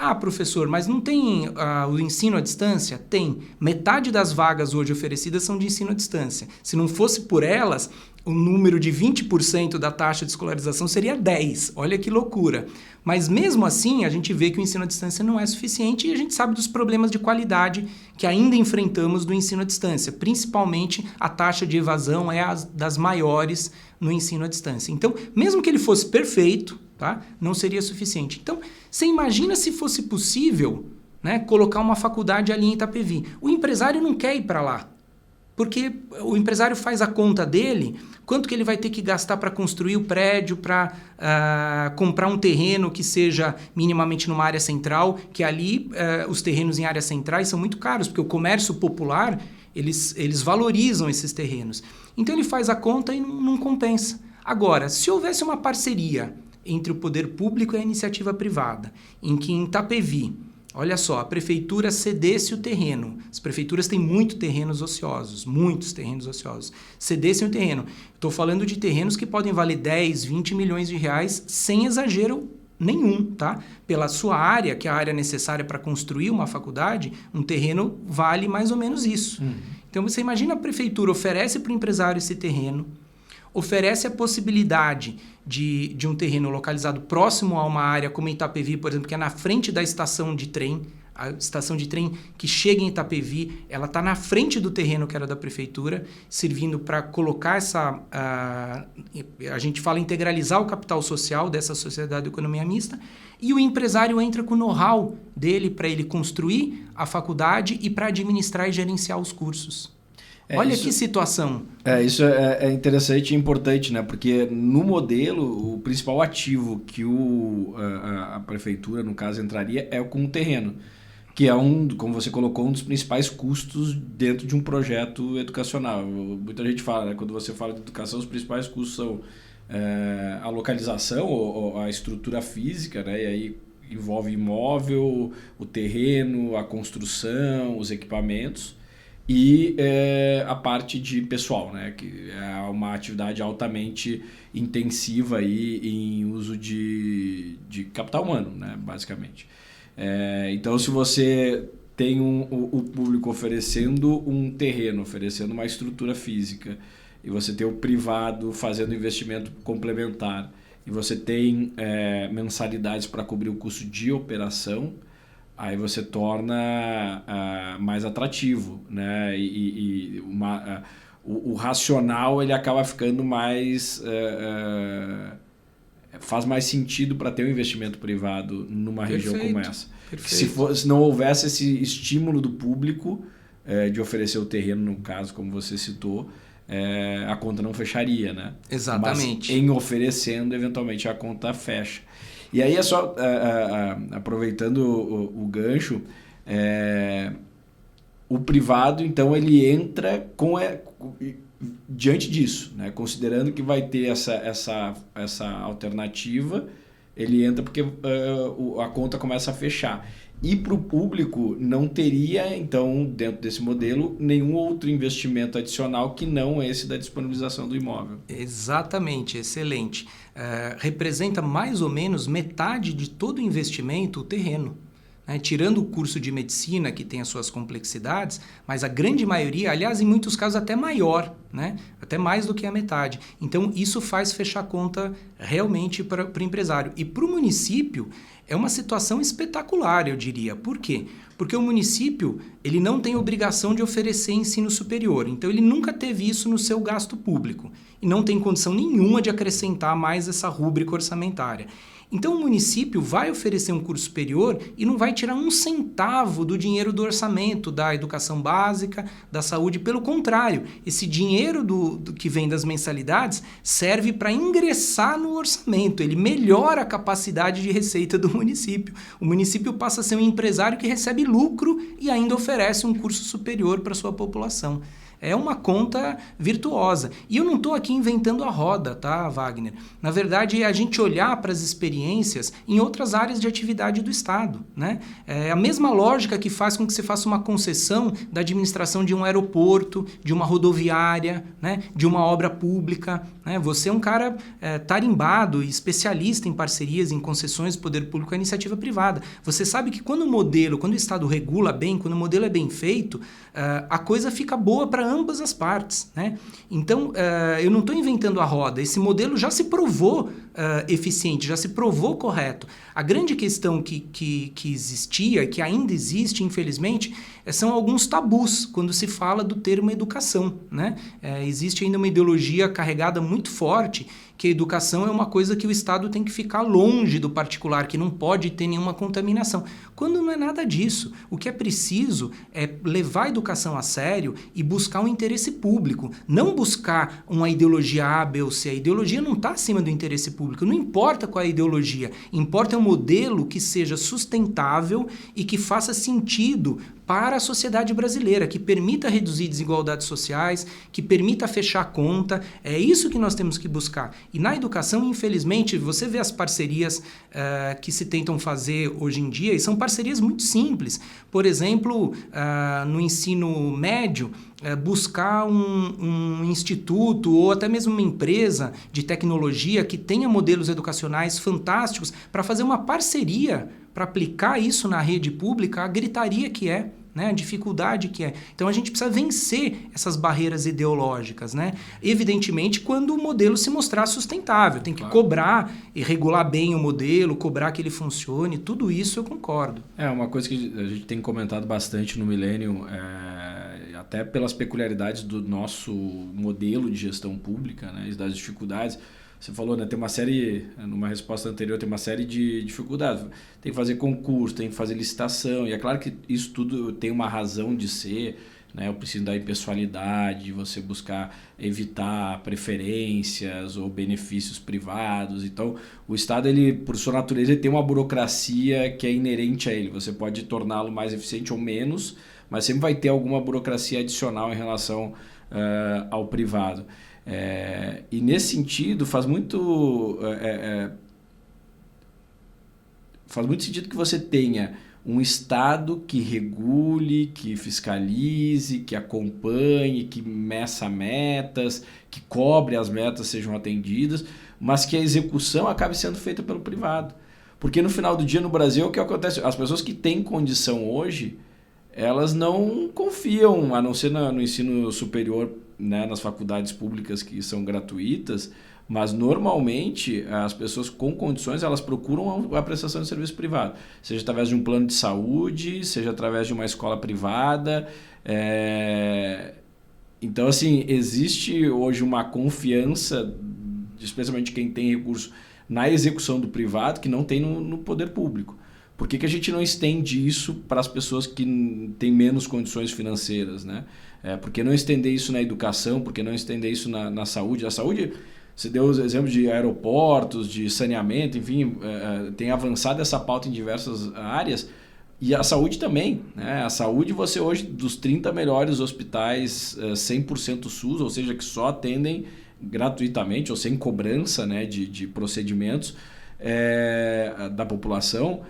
Ah, professor, mas não tem o ensino à distância? Tem. Metade das vagas hoje oferecidas são de ensino à distância. Se não fosse por elas, o número de 20% da taxa de escolarização seria 10%. Olha que loucura. Mas mesmo assim, a gente vê que o ensino à distância não é suficiente e a gente sabe dos problemas de qualidade que ainda enfrentamos do ensino à distância. Principalmente, a taxa de evasão é das maiores no ensino à distância. Então, mesmo que ele fosse perfeito, tá? Não seria suficiente. Então, você imagina se fosse possível, né, colocar uma faculdade ali em Itapevi. O empresário não quer ir para lá, porque o empresário faz a conta dele, quanto que ele vai ter que gastar para construir o prédio, para comprar um terreno que seja minimamente numa área central, que ali os terrenos em áreas centrais são muito caros, porque o comércio popular eles valorizam esses terrenos. Então ele faz a conta e não compensa. Agora, se houvesse uma parceria entre o poder público e a iniciativa privada, em que em Itapevi, olha só, a prefeitura cedesse o terreno. As prefeituras têm muitos terrenos ociosos, cedessem o terreno. Estou falando de terrenos que podem valer 10, 20 milhões de reais sem exagero nenhum, tá? Pela sua área, que é a área necessária para construir uma faculdade, um terreno vale mais ou menos isso. Então você imagina, a prefeitura oferece para o empresário esse terreno, oferece a possibilidade de um terreno localizado próximo a uma área como em Itapevi, por exemplo, que é na frente da estação de trem. A estação de trem que chega em Itapevi, ela está na frente do terreno que era da prefeitura, servindo para colocar essa... a gente fala integralizar o capital social dessa sociedade de economia mista, e o empresário entra com o know-how dele para ele construir a faculdade e para administrar e gerenciar os cursos. Olha que situação. Isso é interessante e importante, né? Porque no modelo, o principal ativo que a prefeitura, no caso, entraria é com o terreno, que é como você colocou, um dos principais custos dentro de um projeto educacional. Muita gente fala, né? Quando você fala de educação, os principais custos são a localização ou a estrutura física, né? E aí envolve imóvel, o terreno, a construção, os equipamentos, e a parte de pessoal, né? Que é uma atividade altamente intensiva aí em uso de capital humano, né? Basicamente. Então, se você tem o público oferecendo um terreno, oferecendo uma estrutura física, e você tem o privado fazendo investimento complementar, e você tem mensalidades para cobrir o custo de operação, aí você torna mais atrativo, né? O racional ele acaba ficando mais... faz mais sentido para ter um investimento privado numa região como essa. Se não houvesse esse estímulo do público de oferecer o terreno, no caso, como você citou, a conta não fecharia, né? Exatamente. Mas em oferecendo, eventualmente a conta fecha. E aí é só, aproveitando o gancho, o privado, então, ele entra diante disso, né? Considerando que vai ter essa alternativa, ele entra porque a conta começa a fechar. E para o público não teria, então, dentro desse modelo, nenhum outro investimento adicional que não esse da disponibilização do imóvel. Exatamente, excelente. Representa mais ou menos metade de todo o investimento, o terreno. Tirando o curso de medicina, que tem as suas complexidades, mas a grande maioria, aliás, em muitos casos até maior, né? Até mais do que a metade. Então, isso faz fechar a conta realmente para o empresário. E para o município, é uma situação espetacular, eu diria. Por quê? Porque o município ele não tem obrigação de oferecer ensino superior. Então, ele nunca teve isso no seu gasto público. E não tem condição nenhuma de acrescentar mais essa rúbrica orçamentária. Então, o município vai oferecer um curso superior e não vai tirar um centavo do dinheiro do orçamento, da educação básica, da saúde. Pelo contrário, esse dinheiro que vem das mensalidades serve para ingressar no orçamento. Ele melhora a capacidade de receita do município. O município passa a ser um empresário que recebe lucro e ainda oferece um curso superior para a sua população. É uma conta virtuosa. E eu não estou aqui inventando a roda, tá, Wagner? Na verdade, é a gente olhar para as experiências em outras áreas de atividade do Estado, né? É a mesma lógica que faz com que você faça uma concessão da administração de um aeroporto, de uma rodoviária, né? De uma obra pública, né? Você é um cara tarimbado e especialista em parcerias, em concessões do poder público à iniciativa privada. Você sabe que quando o Estado regula bem, quando o modelo é bem feito, a coisa fica boa para ambas as partes, né? Então, eu não estou inventando a roda. Esse modelo já se provou eficiente, já se provou correto. A grande questão que existia, que ainda existe, infelizmente, são alguns tabus quando se fala do termo educação, né? Existe ainda uma ideologia carregada muito forte que a educação é uma coisa que o Estado tem que ficar longe do particular, que não pode ter nenhuma contaminação. Quando não é nada disso. O que é preciso é levar a educação a sério e buscar um interesse público. Não buscar uma ideologia A, B ou C. A ideologia não está acima do interesse público. Não importa qual é a ideologia. Importa um modelo que seja sustentável e que faça sentido para a sociedade brasileira, que permita reduzir desigualdades sociais, que permita fechar a conta. É isso que nós temos que buscar. E na educação, infelizmente, você vê as parcerias que se tentam fazer hoje em dia, e são parcerias muito simples. Por exemplo, no ensino médio, buscar um instituto ou até mesmo uma empresa de tecnologia que tenha modelos educacionais fantásticos para fazer uma parceria para aplicar isso na rede pública, a gritaria que é, né? A dificuldade que é. Então a gente precisa vencer essas barreiras ideológicas, né? Evidentemente, quando o modelo se mostrar sustentável, tem que cobrar e regular bem o modelo, cobrar que ele funcione, tudo isso eu concordo. Uma coisa que a gente tem comentado bastante no Millennium, até pelas peculiaridades do nosso modelo de gestão pública, né, e das dificuldades. Você falou, né, tem uma série, numa resposta anterior, tem uma série de dificuldades. Tem que fazer concurso, tem que fazer licitação, e é claro que isso tudo tem uma razão de ser, né? Eu preciso da impessoalidade, você buscar evitar preferências ou benefícios privados. Então, o Estado, ele, por sua natureza, ele tem uma burocracia que é inerente a ele. Você pode torná-lo mais eficiente ou menos, mas sempre vai ter alguma burocracia adicional em relação ao privado. E nesse sentido faz muito sentido que você tenha um Estado que regule, que fiscalize, que acompanhe, que meça metas, que cobre as metas sejam atendidas, mas que a execução acabe sendo feita pelo privado. Porque no final do dia no Brasil o que acontece? As pessoas que têm condição hoje, elas não confiam, a não ser no ensino superior, né, nas faculdades públicas que são gratuitas, mas normalmente as pessoas com condições elas procuram a prestação de serviço privado, seja através de um plano de saúde, seja através de uma escola privada. Então, assim, existe hoje uma confiança, especialmente quem tem recurso, na execução do privado que não tem no poder público. Por que a gente não estende isso para as pessoas que têm menos condições financeiras, né? Por que não estender isso na educação? Por que não estender isso na saúde? A saúde, você deu exemplos de aeroportos, de saneamento, enfim, tem avançado essa pauta em diversas áreas. E a saúde também, né? A saúde, você hoje, dos 30 melhores hospitais 100% SUS, ou seja, que só atendem gratuitamente ou sem cobrança, né, de procedimentos da população,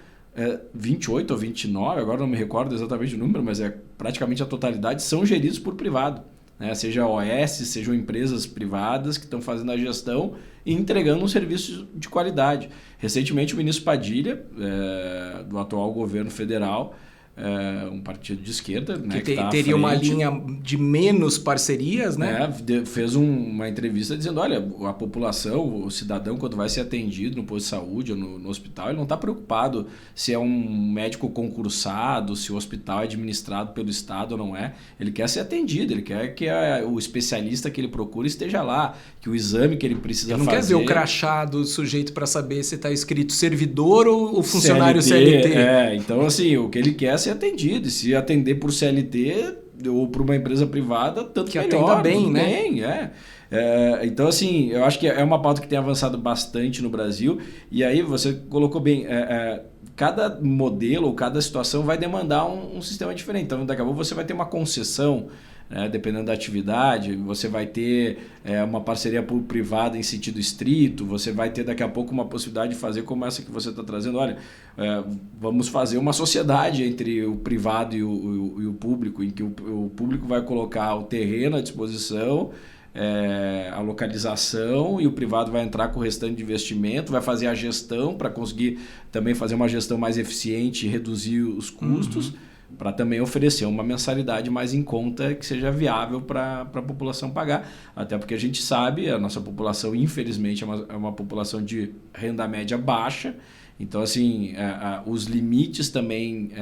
28 ou 29, agora não me recordo exatamente o número, mas praticamente a totalidade, são geridos por privado, né? Seja OS, sejam empresas privadas que estão fazendo a gestão e entregando um serviço de qualidade. Recentemente o ministro Padilha, do atual governo federal, um partido de esquerda, né, que teria uma linha de menos parcerias, né? Fez uma entrevista dizendo, olha, a população, o cidadão, quando vai ser atendido no posto de saúde ou no hospital, ele não está preocupado se é um médico concursado, se o hospital é administrado pelo Estado ou não é. Ele quer ser atendido, ele quer que o especialista que ele procura esteja lá, que o exame que ele precisa fazer... Ele não quer ver o crachá do sujeito para saber se está escrito servidor ou funcionário CLT. Então, assim, o que ele quer é ser atendido, e se atender por CLT ou por uma empresa privada, tanto que melhor. Atenda bem, né? Bem, então, assim, eu acho que é uma pauta que tem avançado bastante no Brasil, e aí você colocou bem, cada modelo ou cada situação vai demandar um sistema diferente. Então, daqui a pouco você vai ter uma concessão, dependendo da atividade, você vai ter uma parceria público-privada em sentido estrito, você vai ter daqui a pouco uma possibilidade de fazer como essa que você está trazendo. Olha, vamos fazer uma sociedade entre o privado e o público, em que o público vai colocar o terreno à disposição, a localização, e o privado vai entrar com o restante de investimento, vai fazer a gestão para conseguir também fazer uma gestão mais eficiente e reduzir os custos, para também oferecer uma mensalidade mais em conta que seja viável para a população pagar. Até porque a gente sabe, a nossa população, infelizmente, é uma população de renda média baixa. Então, assim, os limites também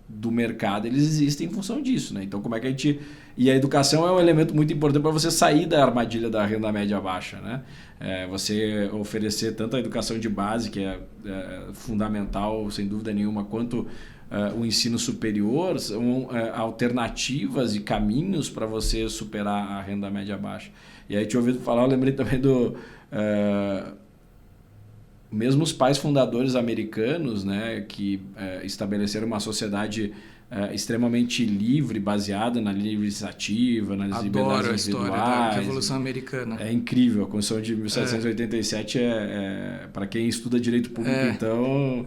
do mercado, eles existem em função disso, né? Então, como é que a gente... E a educação é um elemento muito importante para você sair da armadilha da renda média baixa, né? Você oferecer tanto a educação de base, que é fundamental, sem dúvida nenhuma, quanto o ensino superior, são alternativas e caminhos para você superar a renda média baixa. E aí, te ouvindo falar, eu lembrei também do... mesmo os pais fundadores americanos, né, que estabeleceram uma sociedade extremamente livre, baseada na livre iniciativa, nas liberdades individuais. Adoro a história da Revolução Americana. É incrível. A Constituição de 1787 para quem estuda direito público, então...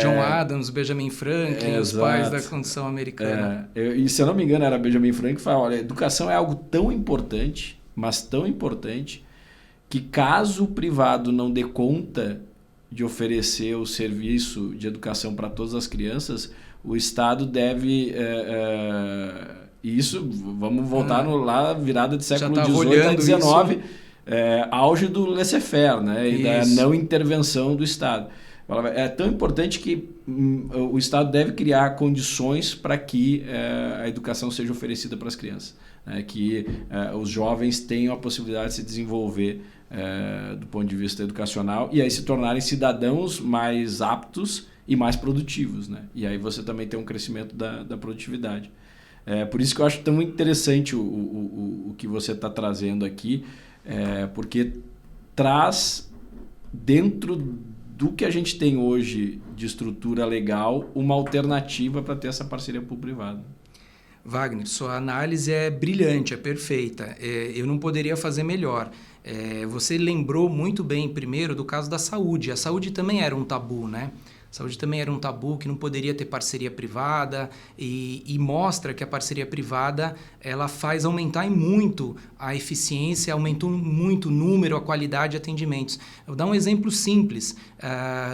John Adams, Benjamin Franklin, os pais da Constituição Americana. E se eu não me engano, era Benjamin Franklin que fala, olha, educação é algo tão importante, mas tão importante, que caso o privado não dê conta de oferecer o serviço de educação para todas as crianças, o Estado deve... isso, vamos voltar lá, virada de século XVIII a XIX, auge do laissez-faire, né? E da não intervenção do Estado. É tão importante que o Estado deve criar condições para que a educação seja oferecida para as crianças, né? Que os jovens tenham a possibilidade de se desenvolver do ponto de vista educacional e aí se tornarem cidadãos mais aptos e mais produtivos, né? E aí você também tem um crescimento da produtividade. Por isso que eu acho tão interessante o que você está trazendo aqui, porque traz dentro do que a gente tem hoje de estrutura legal, uma alternativa para ter essa parceria público-privada. Wagner, sua análise é brilhante, é perfeita. Eu não poderia fazer melhor. Você lembrou muito bem, primeiro, do caso da saúde. A saúde também era um tabu, né? A saúde também era um tabu, que não poderia ter parceria privada e mostra que a parceria privada ela faz aumentar muito a eficiência, aumentou muito o número, a qualidade de atendimentos. Eu vou dar um exemplo simples.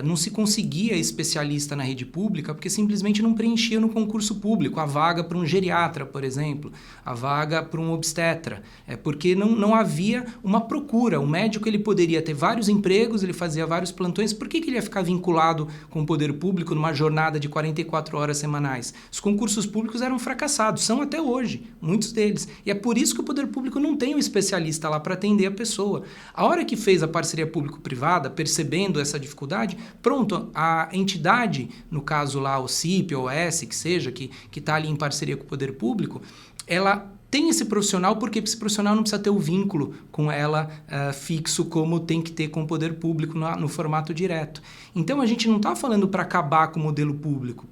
Não se conseguia especialista na rede pública porque simplesmente não preenchia no concurso público a vaga para um geriatra, por exemplo, a vaga para um obstetra, porque não havia uma procura. O médico ele poderia ter vários empregos, ele fazia vários plantões, por que ele ia ficar vinculado com o poder público numa jornada de 44 horas semanais? Os concursos públicos eram fracassados, são até hoje, muitos deles. E é por isso que o poder público não tem um especialista lá para atender a pessoa. A hora que fez a parceria público-privada, percebendo essa dificuldade, pronto, a entidade, no caso lá o CIP ou o S, que seja, que está ali em parceria com o poder público, ela tem esse profissional porque esse profissional não precisa ter o vínculo com ela fixo como tem que ter com o poder público no formato direto. Então a gente não está falando para acabar com o modelo público.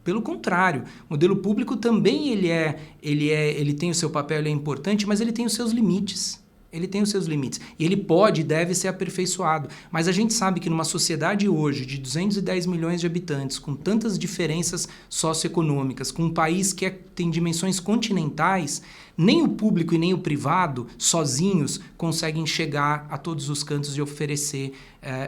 Pelo contrário, o modelo público também ele tem o seu papel, ele é importante, mas ele tem os seus limites. Ele tem os seus limites. E ele pode e deve ser aperfeiçoado. Mas a gente sabe que numa sociedade hoje de 210 milhões de habitantes, com tantas diferenças socioeconômicas, com um país que tem dimensões continentais, nem o público e nem o privado, sozinhos, conseguem chegar a todos os cantos e oferecer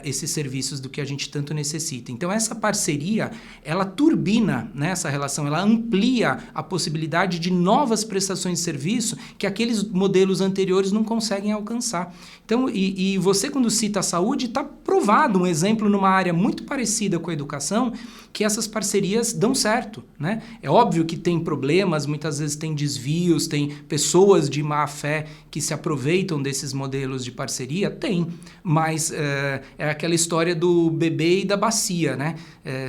esses serviços do que a gente tanto necessita. Então, essa parceria, ela turbina, né, essa relação, ela amplia a possibilidade de novas prestações de serviço que aqueles modelos anteriores não conseguem alcançar. Então, e você, quando cita a saúde, está provado um exemplo numa área muito parecida com a educação, que essas parcerias dão certo, né? É óbvio que tem problemas, muitas vezes tem desvios, tem pessoas de má fé que se aproveitam desses modelos de parceria, tem, mas é aquela história do bebê e da bacia, né?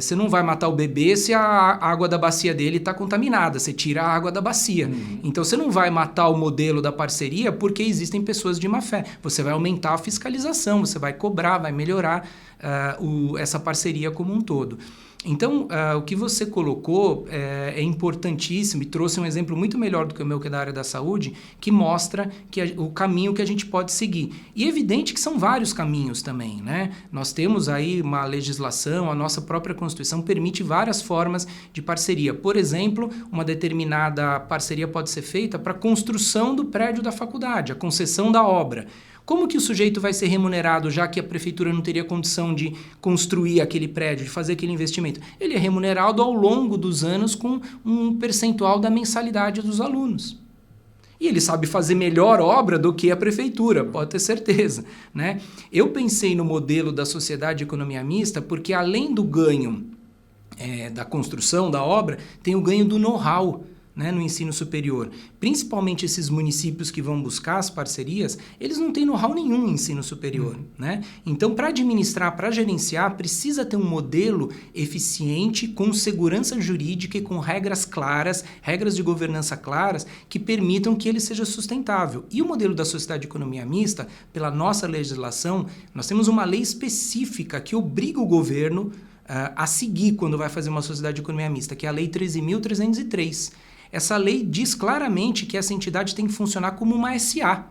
Você não vai matar o bebê se a água da bacia dele está contaminada, você tira a água da bacia. Então você não vai matar o modelo da parceria porque existem pessoas de má fé. Você vai aumentar a fiscalização, você vai cobrar, vai melhorar essa parceria como um todo. Então, o que você colocou é importantíssimo e trouxe um exemplo muito melhor do que o meu, que é da área da saúde, que mostra o caminho que a gente pode seguir. E é evidente que são vários caminhos também, né? Nós temos aí uma legislação, a nossa própria Constituição permite várias formas de parceria. Por exemplo, uma determinada parceria pode ser feita para a construção do prédio da faculdade, a concessão da obra. Como que o sujeito vai ser remunerado, já que a prefeitura não teria condição de construir aquele prédio, de fazer aquele investimento? Ele é remunerado ao longo dos anos com um percentual da mensalidade dos alunos. E ele sabe fazer melhor obra do que a prefeitura, pode ter certeza, né? Eu pensei no modelo da sociedade de economia mista porque, além do ganho da construção da obra, tem o ganho do know-how, né, no ensino superior. Principalmente esses municípios que vão buscar as parcerias, eles não têm know-how nenhum em ensino superior, né? Então, para administrar, para gerenciar, precisa ter um modelo eficiente, com segurança jurídica e com regras claras, regras de governança claras, que permitam que ele seja sustentável. E o modelo da sociedade de economia mista, pela nossa legislação, nós temos uma lei específica que obriga o governo a seguir quando vai fazer uma sociedade de economia mista, que é a Lei 13.303. Essa lei diz claramente que essa entidade tem que funcionar como uma SA,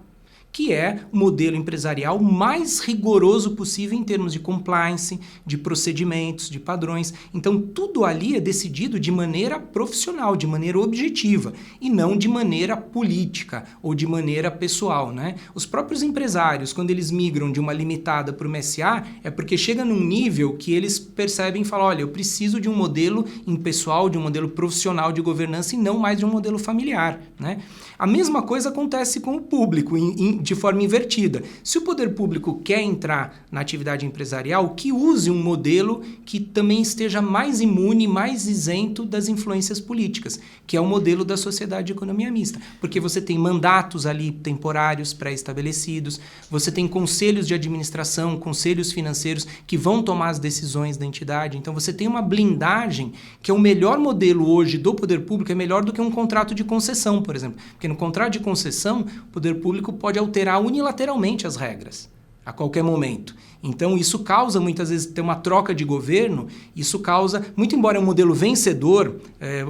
que é o modelo empresarial mais rigoroso possível em termos de compliance, de procedimentos, de padrões. Então, tudo ali é decidido de maneira profissional, de maneira objetiva, e não de maneira política ou de maneira pessoal, né? Os próprios empresários, quando eles migram de uma limitada para uma SA, é porque chega num nível que eles percebem e falam, olha, eu preciso de um modelo impessoal, de um modelo profissional de governança e não mais de um modelo familiar, né? A mesma coisa acontece com o público, de forma invertida. Se o poder público quer entrar na atividade empresarial, que use um modelo que também esteja mais imune, mais isento das influências políticas, que é o modelo da sociedade de economia mista. Porque você tem mandatos ali temporários pré-estabelecidos, você tem conselhos de administração, conselhos financeiros que vão tomar as decisões da entidade. Então você tem uma blindagem que é o melhor modelo hoje do poder público, é melhor do que um contrato de concessão, por exemplo. Porque no contrato de concessão, o poder público pode alterar unilateralmente as regras a qualquer momento. Então, isso causa, muitas vezes, ter uma troca de governo, isso causa, muito embora é um modelo vencedor,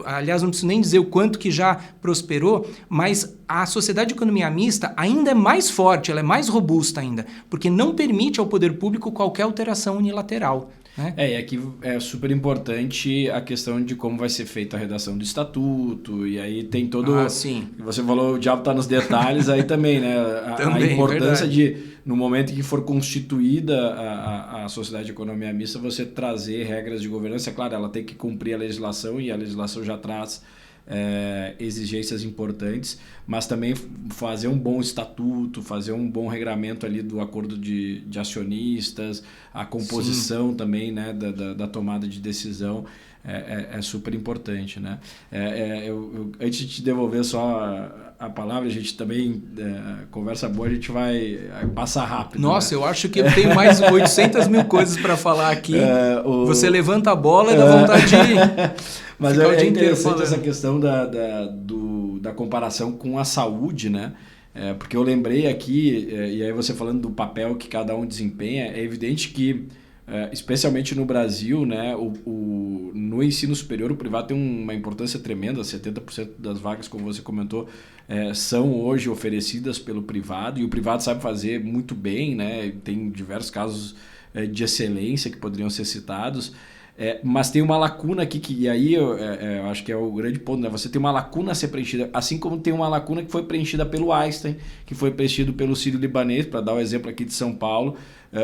aliás, não preciso nem dizer o quanto que já prosperou, mas a sociedade de economia mista ainda é mais forte, ela é mais robusta ainda, porque não permite ao poder público qualquer alteração unilateral. E aqui é super importante a questão de como vai ser feita a redação do estatuto, e aí tem todo... sim. Você falou, o diabo está nos detalhes, aí também, né? A importância de, no momento em que for constituída a sociedade de economia mista, você trazer regras de governança. Claro, ela tem que cumprir a legislação, e a legislação já traz exigências importantes, mas também fazer um bom estatuto, fazer um bom regramento ali do acordo de acionistas, a composição também, né, da tomada de decisão é super importante, né? Antes de te devolver só a palavra, a gente também, conversa boa, a gente vai passar rápido. Nossa, né? Eu acho que eu tenho mais 800 mil coisas para falar aqui. Você levanta a bola e dá vontade de... Mas é interessante essa questão da comparação com a saúde, né? Porque eu lembrei aqui, e aí você falando do papel que cada um desempenha, é evidente que, especialmente no Brasil, né, no ensino superior, o privado tem uma importância tremenda. 70% das vagas, como você comentou, são hoje oferecidas pelo privado, e o privado sabe fazer muito bem, né? Tem diversos casos de excelência que poderiam ser citados. Mas tem uma lacuna aqui, e aí eu acho que é o grande ponto, né? Você tem uma lacuna a ser preenchida, assim como tem uma lacuna que foi preenchida pelo Einstein, que foi preenchido pelo Sírio-Libanês, para dar o exemplo aqui de São Paulo,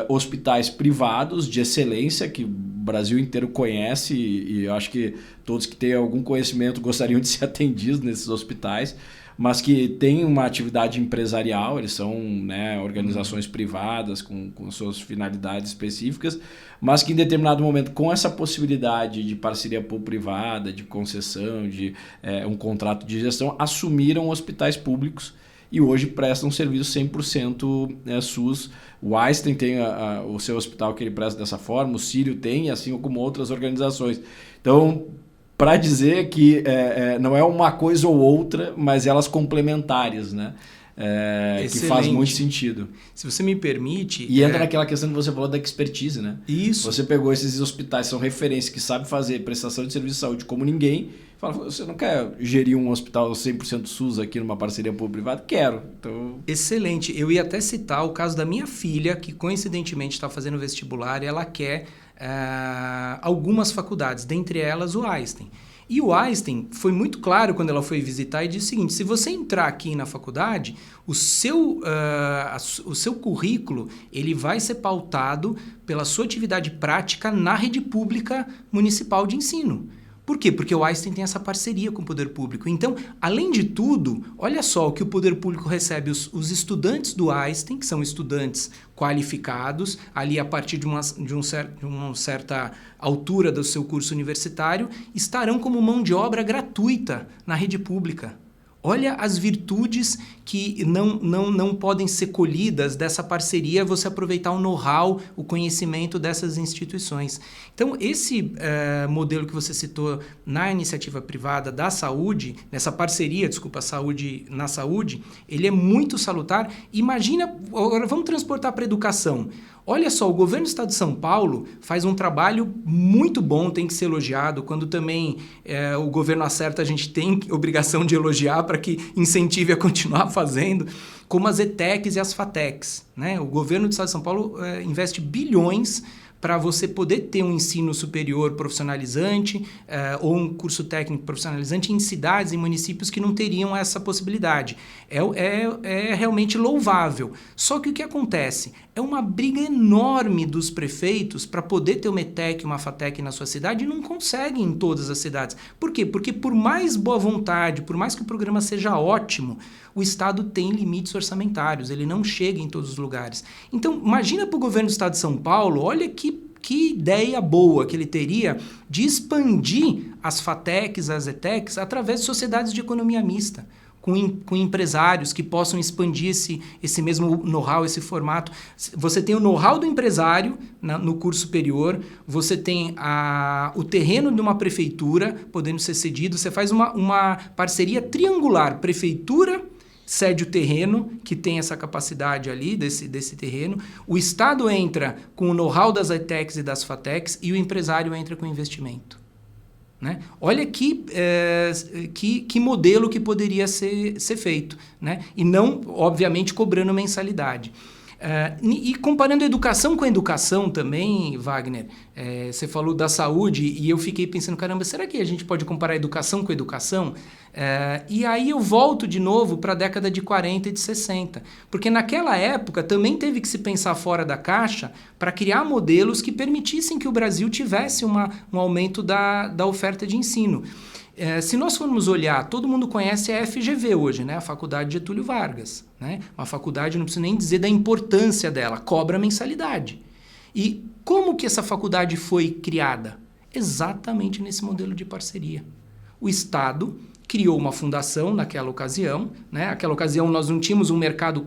hospitais privados de excelência, que o Brasil inteiro conhece, e eu acho que todos que têm algum conhecimento gostariam de ser atendidos nesses hospitais, mas que têm uma atividade empresarial, eles são, né, organizações privadas com suas finalidades específicas, mas que em determinado momento, com essa possibilidade de parceria público-privada, de concessão, de um contrato de gestão, assumiram hospitais públicos e hoje prestam serviço 100% SUS. O Einstein tem o seu hospital que ele presta dessa forma, o Sírio tem, assim como outras organizações. Então, para dizer que não é uma coisa ou outra, mas elas complementares, né? Que faz muito sentido. Se você me permite... E entra naquela questão que você falou da expertise, né? Isso. Você pegou esses hospitais, são referência, que sabem fazer prestação de serviço de saúde como ninguém, fala, você não quer gerir um hospital 100% SUS aqui numa parceria público-privada? Quero. Então... Excelente. Eu ia até citar o caso da minha filha, que coincidentemente está fazendo vestibular, e ela quer algumas faculdades, dentre elas o Einstein. E o Einstein foi muito claro quando ela foi visitar e disse o seguinte: se você entrar aqui na faculdade, o seu currículo ele vai ser pautado pela sua atividade prática na rede pública municipal de ensino. Por quê? Porque o Einstein tem essa parceria com o poder público. Então, além de tudo, olha só o que o poder público recebe. Os estudantes do Einstein, que são estudantes qualificados, ali a partir de uma certa altura do seu curso universitário, estarão como mão de obra gratuita na rede pública. Olha as virtudes que não podem ser colhidas dessa parceria, você aproveitar o know-how, o conhecimento dessas instituições. Então, esse modelo que você citou na iniciativa privada da saúde, nessa parceria, saúde na saúde, ele é muito salutar. Imagina, agora vamos transportar para a educação. Olha só, o governo do estado de São Paulo faz um trabalho muito bom, tem que ser elogiado. Quando também o governo acerta, a gente tem obrigação de elogiar para que incentive a continuar fazendo, como as ETECs e as FATECs, né? O governo do estado de São Paulo investe bilhões para você poder ter um ensino superior profissionalizante ou um curso técnico profissionalizante em cidades e municípios que não teriam essa possibilidade. É realmente louvável. Só que o que acontece? É uma briga enorme dos prefeitos para poder ter uma ETEC, uma FATEC na sua cidade e não conseguem em todas as cidades. Por quê? Porque por mais boa vontade, por mais que o programa seja ótimo, o Estado tem limites orçamentários, ele não chega em todos os lugares. Então, imagina para o governo do Estado de São Paulo, olha que ideia boa que ele teria de expandir as FATECs, as ETECs, através de sociedades de economia mista, com empresários que possam expandir esse mesmo know-how, esse formato. Você tem o know-how do empresário no curso superior, você tem o terreno de uma prefeitura podendo ser cedido, você faz uma parceria triangular, prefeitura cede o terreno, que tem essa capacidade ali desse terreno, o Estado entra com o know-how das ETECs e das FATECs e o empresário entra com investimento. Né? Olha que modelo que poderia ser feito, né? E não, obviamente, cobrando mensalidade. E comparando educação com educação também, Wagner, você falou da saúde e eu fiquei pensando, caramba, será que a gente pode comparar educação com educação? E aí eu volto de novo para a década de 40 e de 60, porque naquela época também teve que se pensar fora da caixa para criar modelos que permitissem que o Brasil tivesse um aumento da oferta de ensino. Se nós formos olhar, todo mundo conhece a FGV hoje, né? A Faculdade Getúlio Vargas. Né? Uma faculdade, não preciso nem dizer da importância dela, cobra mensalidade. E como que essa faculdade foi criada? Exatamente nesse modelo de parceria. O Estado criou uma fundação naquela ocasião. Né? Naquela ocasião nós não tínhamos um mercado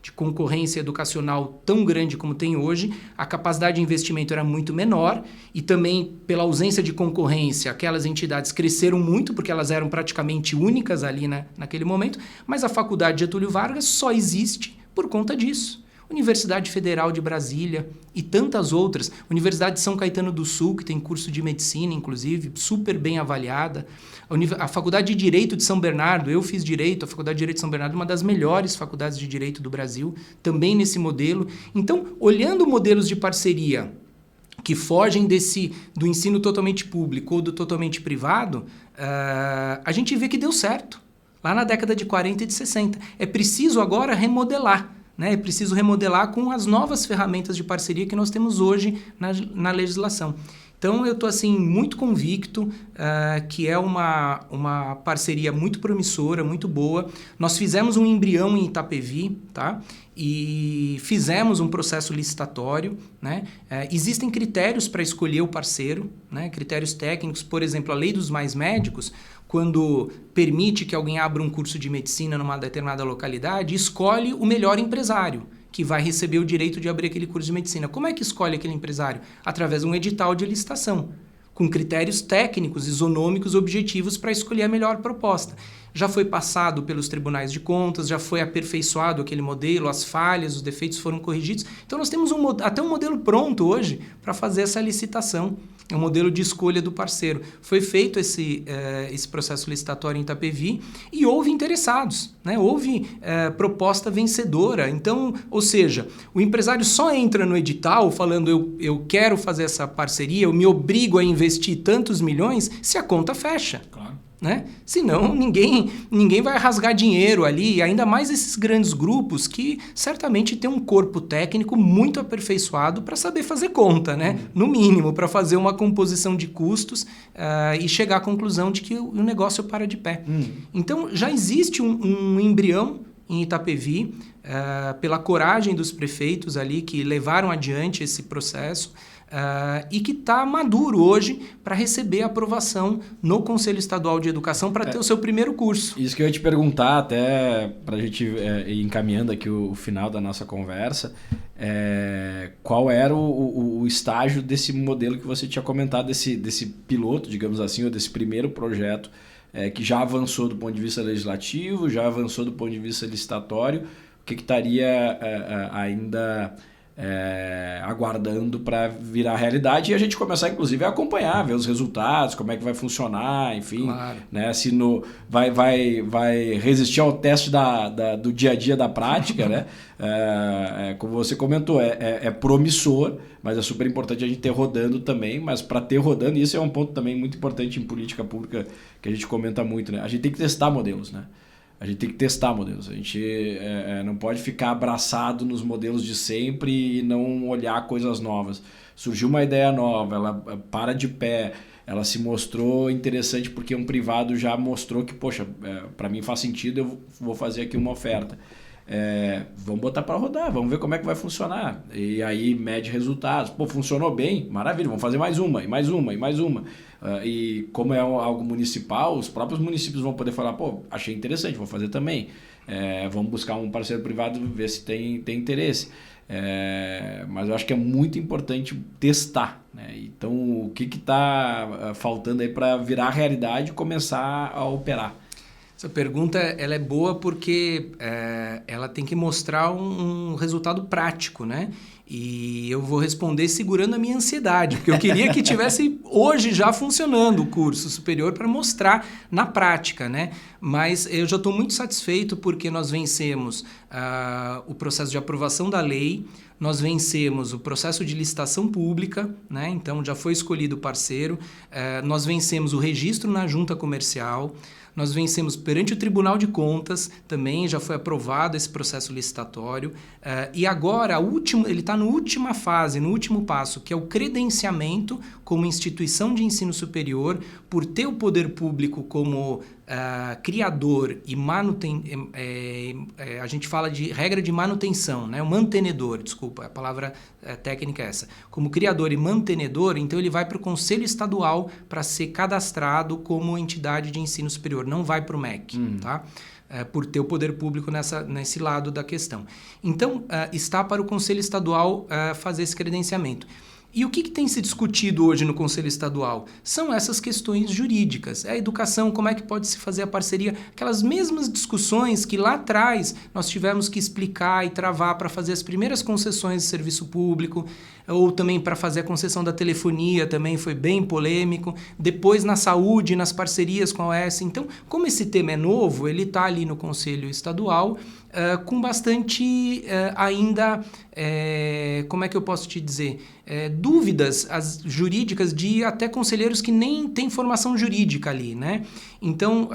de concorrência educacional tão grande como tem hoje, a capacidade de investimento era muito menor e também pela ausência de concorrência, aquelas entidades cresceram muito porque elas eram praticamente únicas ali naquele momento, mas a Faculdade Getúlio Vargas só existe por conta disso. Universidade Federal de Brasília e tantas outras, Universidade de São Caetano do Sul, que tem curso de medicina, inclusive, super bem avaliada, a Faculdade de Direito de São Bernardo, eu fiz Direito, a Faculdade de Direito de São Bernardo é uma das melhores faculdades de Direito do Brasil, também nesse modelo. Então, olhando modelos de parceria que fogem do ensino totalmente público ou do totalmente privado, a gente vê que deu certo, lá na década de 40 e de 60. É preciso agora remodelar. Né? É preciso remodelar com as novas ferramentas de parceria que nós temos hoje na legislação. Então, eu estou assim, muito convicto que é uma parceria muito promissora, muito boa. Nós fizemos um embrião em Itapevi, tá? E fizemos um processo licitatório. Né? Existem critérios para escolher o parceiro, né? Critérios técnicos, por exemplo, a Lei dos Mais Médicos, quando permite que alguém abra um curso de medicina numa determinada localidade, escolhe o melhor empresário que vai receber o direito de abrir aquele curso de medicina. Como é que escolhe aquele empresário? Através de um edital de licitação, com critérios técnicos, isonômicos, objetivos para escolher a melhor proposta. Já foi passado pelos tribunais de contas, já foi aperfeiçoado aquele modelo, as falhas, os defeitos foram corrigidos. Então, nós temos até um modelo pronto hoje para fazer essa licitação. É um modelo de escolha do parceiro. Foi feito esse processo licitatório em Itapevi e houve interessados, né? Houve proposta vencedora. Então, ou seja, o empresário só entra no edital falando eu quero fazer essa parceria, eu me obrigo a investir tantos milhões, se a conta fecha. Claro. Né? Senão ninguém vai rasgar dinheiro ali, ainda mais esses grandes grupos que certamente têm um corpo técnico muito aperfeiçoado para saber fazer conta, né? No mínimo, para fazer uma composição de custos e chegar à conclusão de que o negócio para de pé. Então, já existe um embrião em Itapevi, pela coragem dos prefeitos ali que levaram adiante esse processo, e que está maduro hoje para receber a aprovação no Conselho Estadual de Educação para ter o seu primeiro curso. Isso que eu ia te perguntar, até para a gente ir encaminhando aqui o final da nossa conversa, qual era o estágio desse modelo que você tinha comentado, desse piloto, digamos assim, ou desse primeiro projeto que já avançou do ponto de vista legislativo, já avançou do ponto de vista licitatório, o que estaria ainda aguardando para virar realidade, e a gente começar, inclusive, a acompanhar, ver os resultados, como é que vai funcionar, enfim, Claro. né? Se vai resistir ao teste do dia a dia da prática, né? Como você comentou, é promissor, mas é super importante a gente ter rodando também, mas para ter rodando, isso é um ponto também muito importante em política pública que a gente comenta muito, né? A gente tem que testar modelos, né? A gente tem que testar modelos. A gente não pode ficar abraçado nos modelos de sempre e não olhar coisas novas. Surgiu uma ideia nova, ela para de pé, ela se mostrou interessante porque um privado já mostrou que, poxa, para mim faz sentido, eu vou fazer aqui uma oferta. Vamos botar para rodar, vamos ver como é que vai funcionar. E aí mede resultados. Pô, funcionou bem? Maravilha, vamos fazer mais uma, e mais uma, e mais uma. E como é algo municipal, os próprios municípios vão poder falar, pô, achei interessante, vou fazer também. Vamos buscar um parceiro privado, ver se tem interesse. Mas eu acho que é muito importante testar, né? Então, o que está faltando aí para virar realidade e começar a operar? Essa pergunta ela é boa porque ela tem que mostrar um resultado prático, né? E eu vou responder segurando a minha ansiedade, porque eu queria que tivesse hoje já funcionando o curso superior para mostrar na prática, né? Mas eu já estou muito satisfeito porque nós vencemos o processo de aprovação da lei, nós vencemos o processo de licitação pública, né? Então já foi escolhido o parceiro, nós vencemos o registro na junta comercial, nós vencemos perante o Tribunal de Contas, também já foi aprovado esse processo licitatório. E agora, ele está na última fase, no último passo, que é o credenciamento como instituição de ensino superior, por ter o poder público como criador e a gente fala de regra de manutenção, né? O mantenedor, desculpa, a palavra técnica é essa. Como criador e mantenedor, então ele vai para o Conselho Estadual para ser cadastrado como entidade de ensino superior, não vai para o MEC, tá? Por ter o poder público nesse lado da questão. Então, está para o Conselho Estadual fazer esse credenciamento. E o que tem se discutido hoje no Conselho Estadual? São essas questões jurídicas. A educação, como é que pode se fazer a parceria? Aquelas mesmas discussões que lá atrás nós tivemos que explicar e travar para fazer as primeiras concessões de serviço público, ou também para fazer a concessão da telefonia, também foi bem polêmico. Depois na saúde, nas parcerias com a OAS. Então, como esse tema é novo, ele está ali no Conselho Estadual com bastante ainda, como é que eu posso te dizer, dúvidas jurídicas de até conselheiros que nem têm formação jurídica ali, né? Então,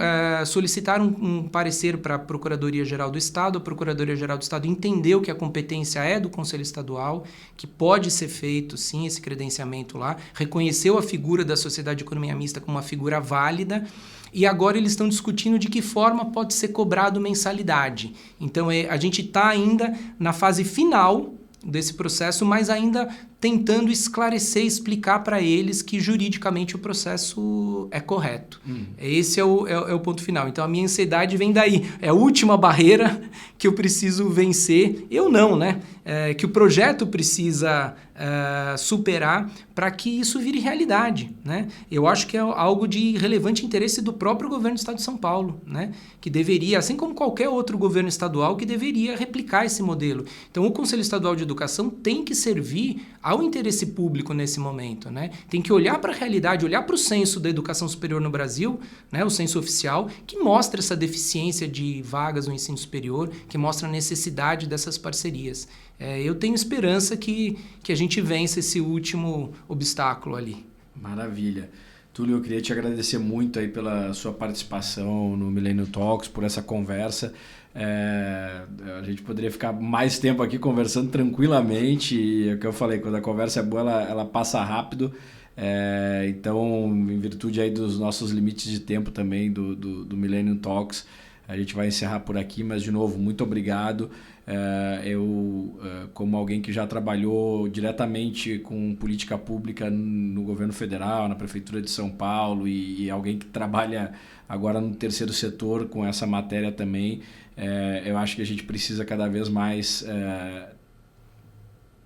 solicitaram um parecer para a Procuradoria-Geral do Estado. A Procuradoria-Geral do Estado entendeu que a competência é do Conselho Estadual, que pode ser feito, sim, esse credenciamento lá, reconheceu a figura da Sociedade de Economia Mista como uma figura válida, e agora eles estão discutindo de que forma pode ser cobrado mensalidade. Então, a gente está ainda na fase final desse processo, mas ainda tentando esclarecer, explicar para eles que juridicamente o processo é correto. Esse é o ponto final. Então, a minha ansiedade vem daí. É a última barreira que eu preciso vencer. Eu não, né? Que o projeto precisa superar para que isso vire realidade, né? Eu acho que é algo de relevante interesse do próprio governo do Estado de São Paulo, né? Que deveria, assim como qualquer outro governo estadual, que deveria replicar esse modelo. Então, o Conselho Estadual de Educação tem que servir ao interesse público nesse momento, né? Tem que olhar para a realidade, olhar para o censo da educação superior no Brasil, né? O censo oficial, que mostra essa deficiência de vagas no ensino superior, que mostra a necessidade dessas parcerias. Eu tenho esperança que a gente vença esse último obstáculo ali. Maravilha. Túlio, eu queria te agradecer muito aí pela sua participação no Millennium Talks, por essa conversa. A gente poderia ficar mais tempo aqui conversando tranquilamente, e é o que eu falei, quando a conversa é boa, ela passa rápido. Então, em virtude aí dos nossos limites de tempo também do Millennium Talks, a gente vai encerrar por aqui, mas de novo, muito obrigado. Eu, como alguém que já trabalhou diretamente com política pública no governo federal, na Prefeitura de São Paulo, e alguém que trabalha agora no terceiro setor com essa matéria também, eu acho que a gente precisa cada vez mais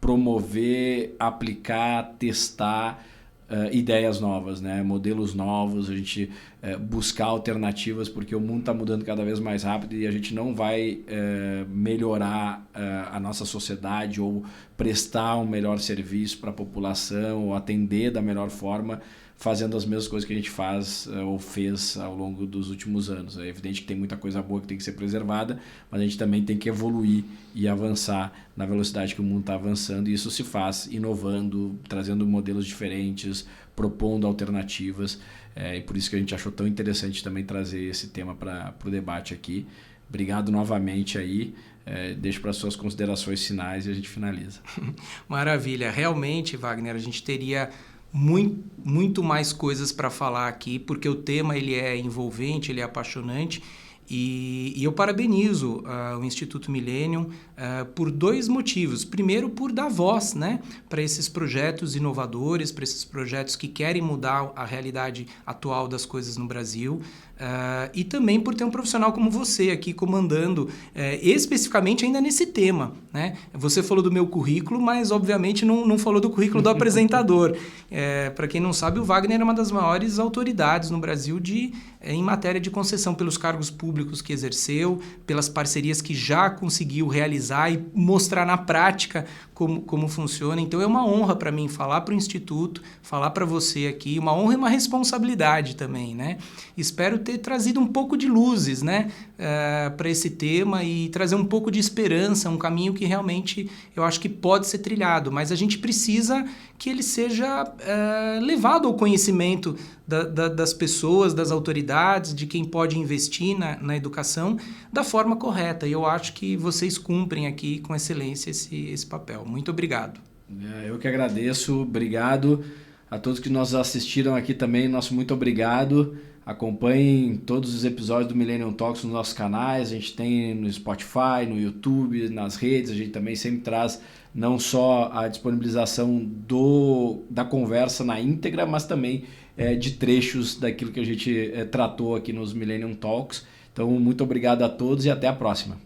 promover, aplicar, testar ideias novas, né? Modelos novos, a gente buscar alternativas, porque o mundo está mudando cada vez mais rápido e a gente não vai melhorar a nossa sociedade ou prestar um melhor serviço para a população ou atender da melhor forma fazendo as mesmas coisas que a gente faz ou fez ao longo dos últimos anos. É evidente que tem muita coisa boa que tem que ser preservada, mas a gente também tem que evoluir e avançar na velocidade que o mundo está avançando, e isso se faz inovando, trazendo modelos diferentes, propondo alternativas, e por isso que a gente achou tão interessante também trazer esse tema para o debate aqui. Obrigado novamente aí. Deixo para as suas considerações finais e a gente finaliza. Maravilha. Realmente, Wagner, a gente teria muito mais coisas para falar aqui, porque o tema ele é envolvente, ele é apaixonante, e eu parabenizo o Instituto Millennium por 2 motivos. Primeiro, por dar voz, né, para esses projetos inovadores, para esses projetos que querem mudar a realidade atual das coisas no Brasil, e também por ter um profissional como você aqui comandando especificamente ainda nesse tema, né? Você falou do meu currículo, mas obviamente não falou do currículo do apresentador. Para quem não sabe, o Wagner é uma das maiores autoridades no Brasil em matéria de concessão, pelos cargos públicos que exerceu, pelas parcerias que já conseguiu realizar e mostrar na prática como funciona. Então é uma honra para mim falar para o Instituto, falar para você aqui, uma honra e uma responsabilidade também, né? Espero ter trazido um pouco de luzes, né, para esse tema e trazer um pouco de esperança, um caminho que realmente eu acho que pode ser trilhado, mas a gente precisa que ele seja levado ao conhecimento das pessoas, das autoridades, de quem pode investir na educação da forma correta. E eu acho que vocês cumprem aqui com excelência esse papel. Muito obrigado. Eu que agradeço. Obrigado a todos que nos assistiram aqui também. Nosso muito obrigado. Acompanhem todos os episódios do Millennium Talks nos nossos canais. A gente tem no Spotify, no YouTube, nas redes. A gente também sempre traz não só a disponibilização da conversa na íntegra, mas também de trechos daquilo que a gente tratou aqui nos Millennium Talks. Então, muito obrigado a todos e até a próxima.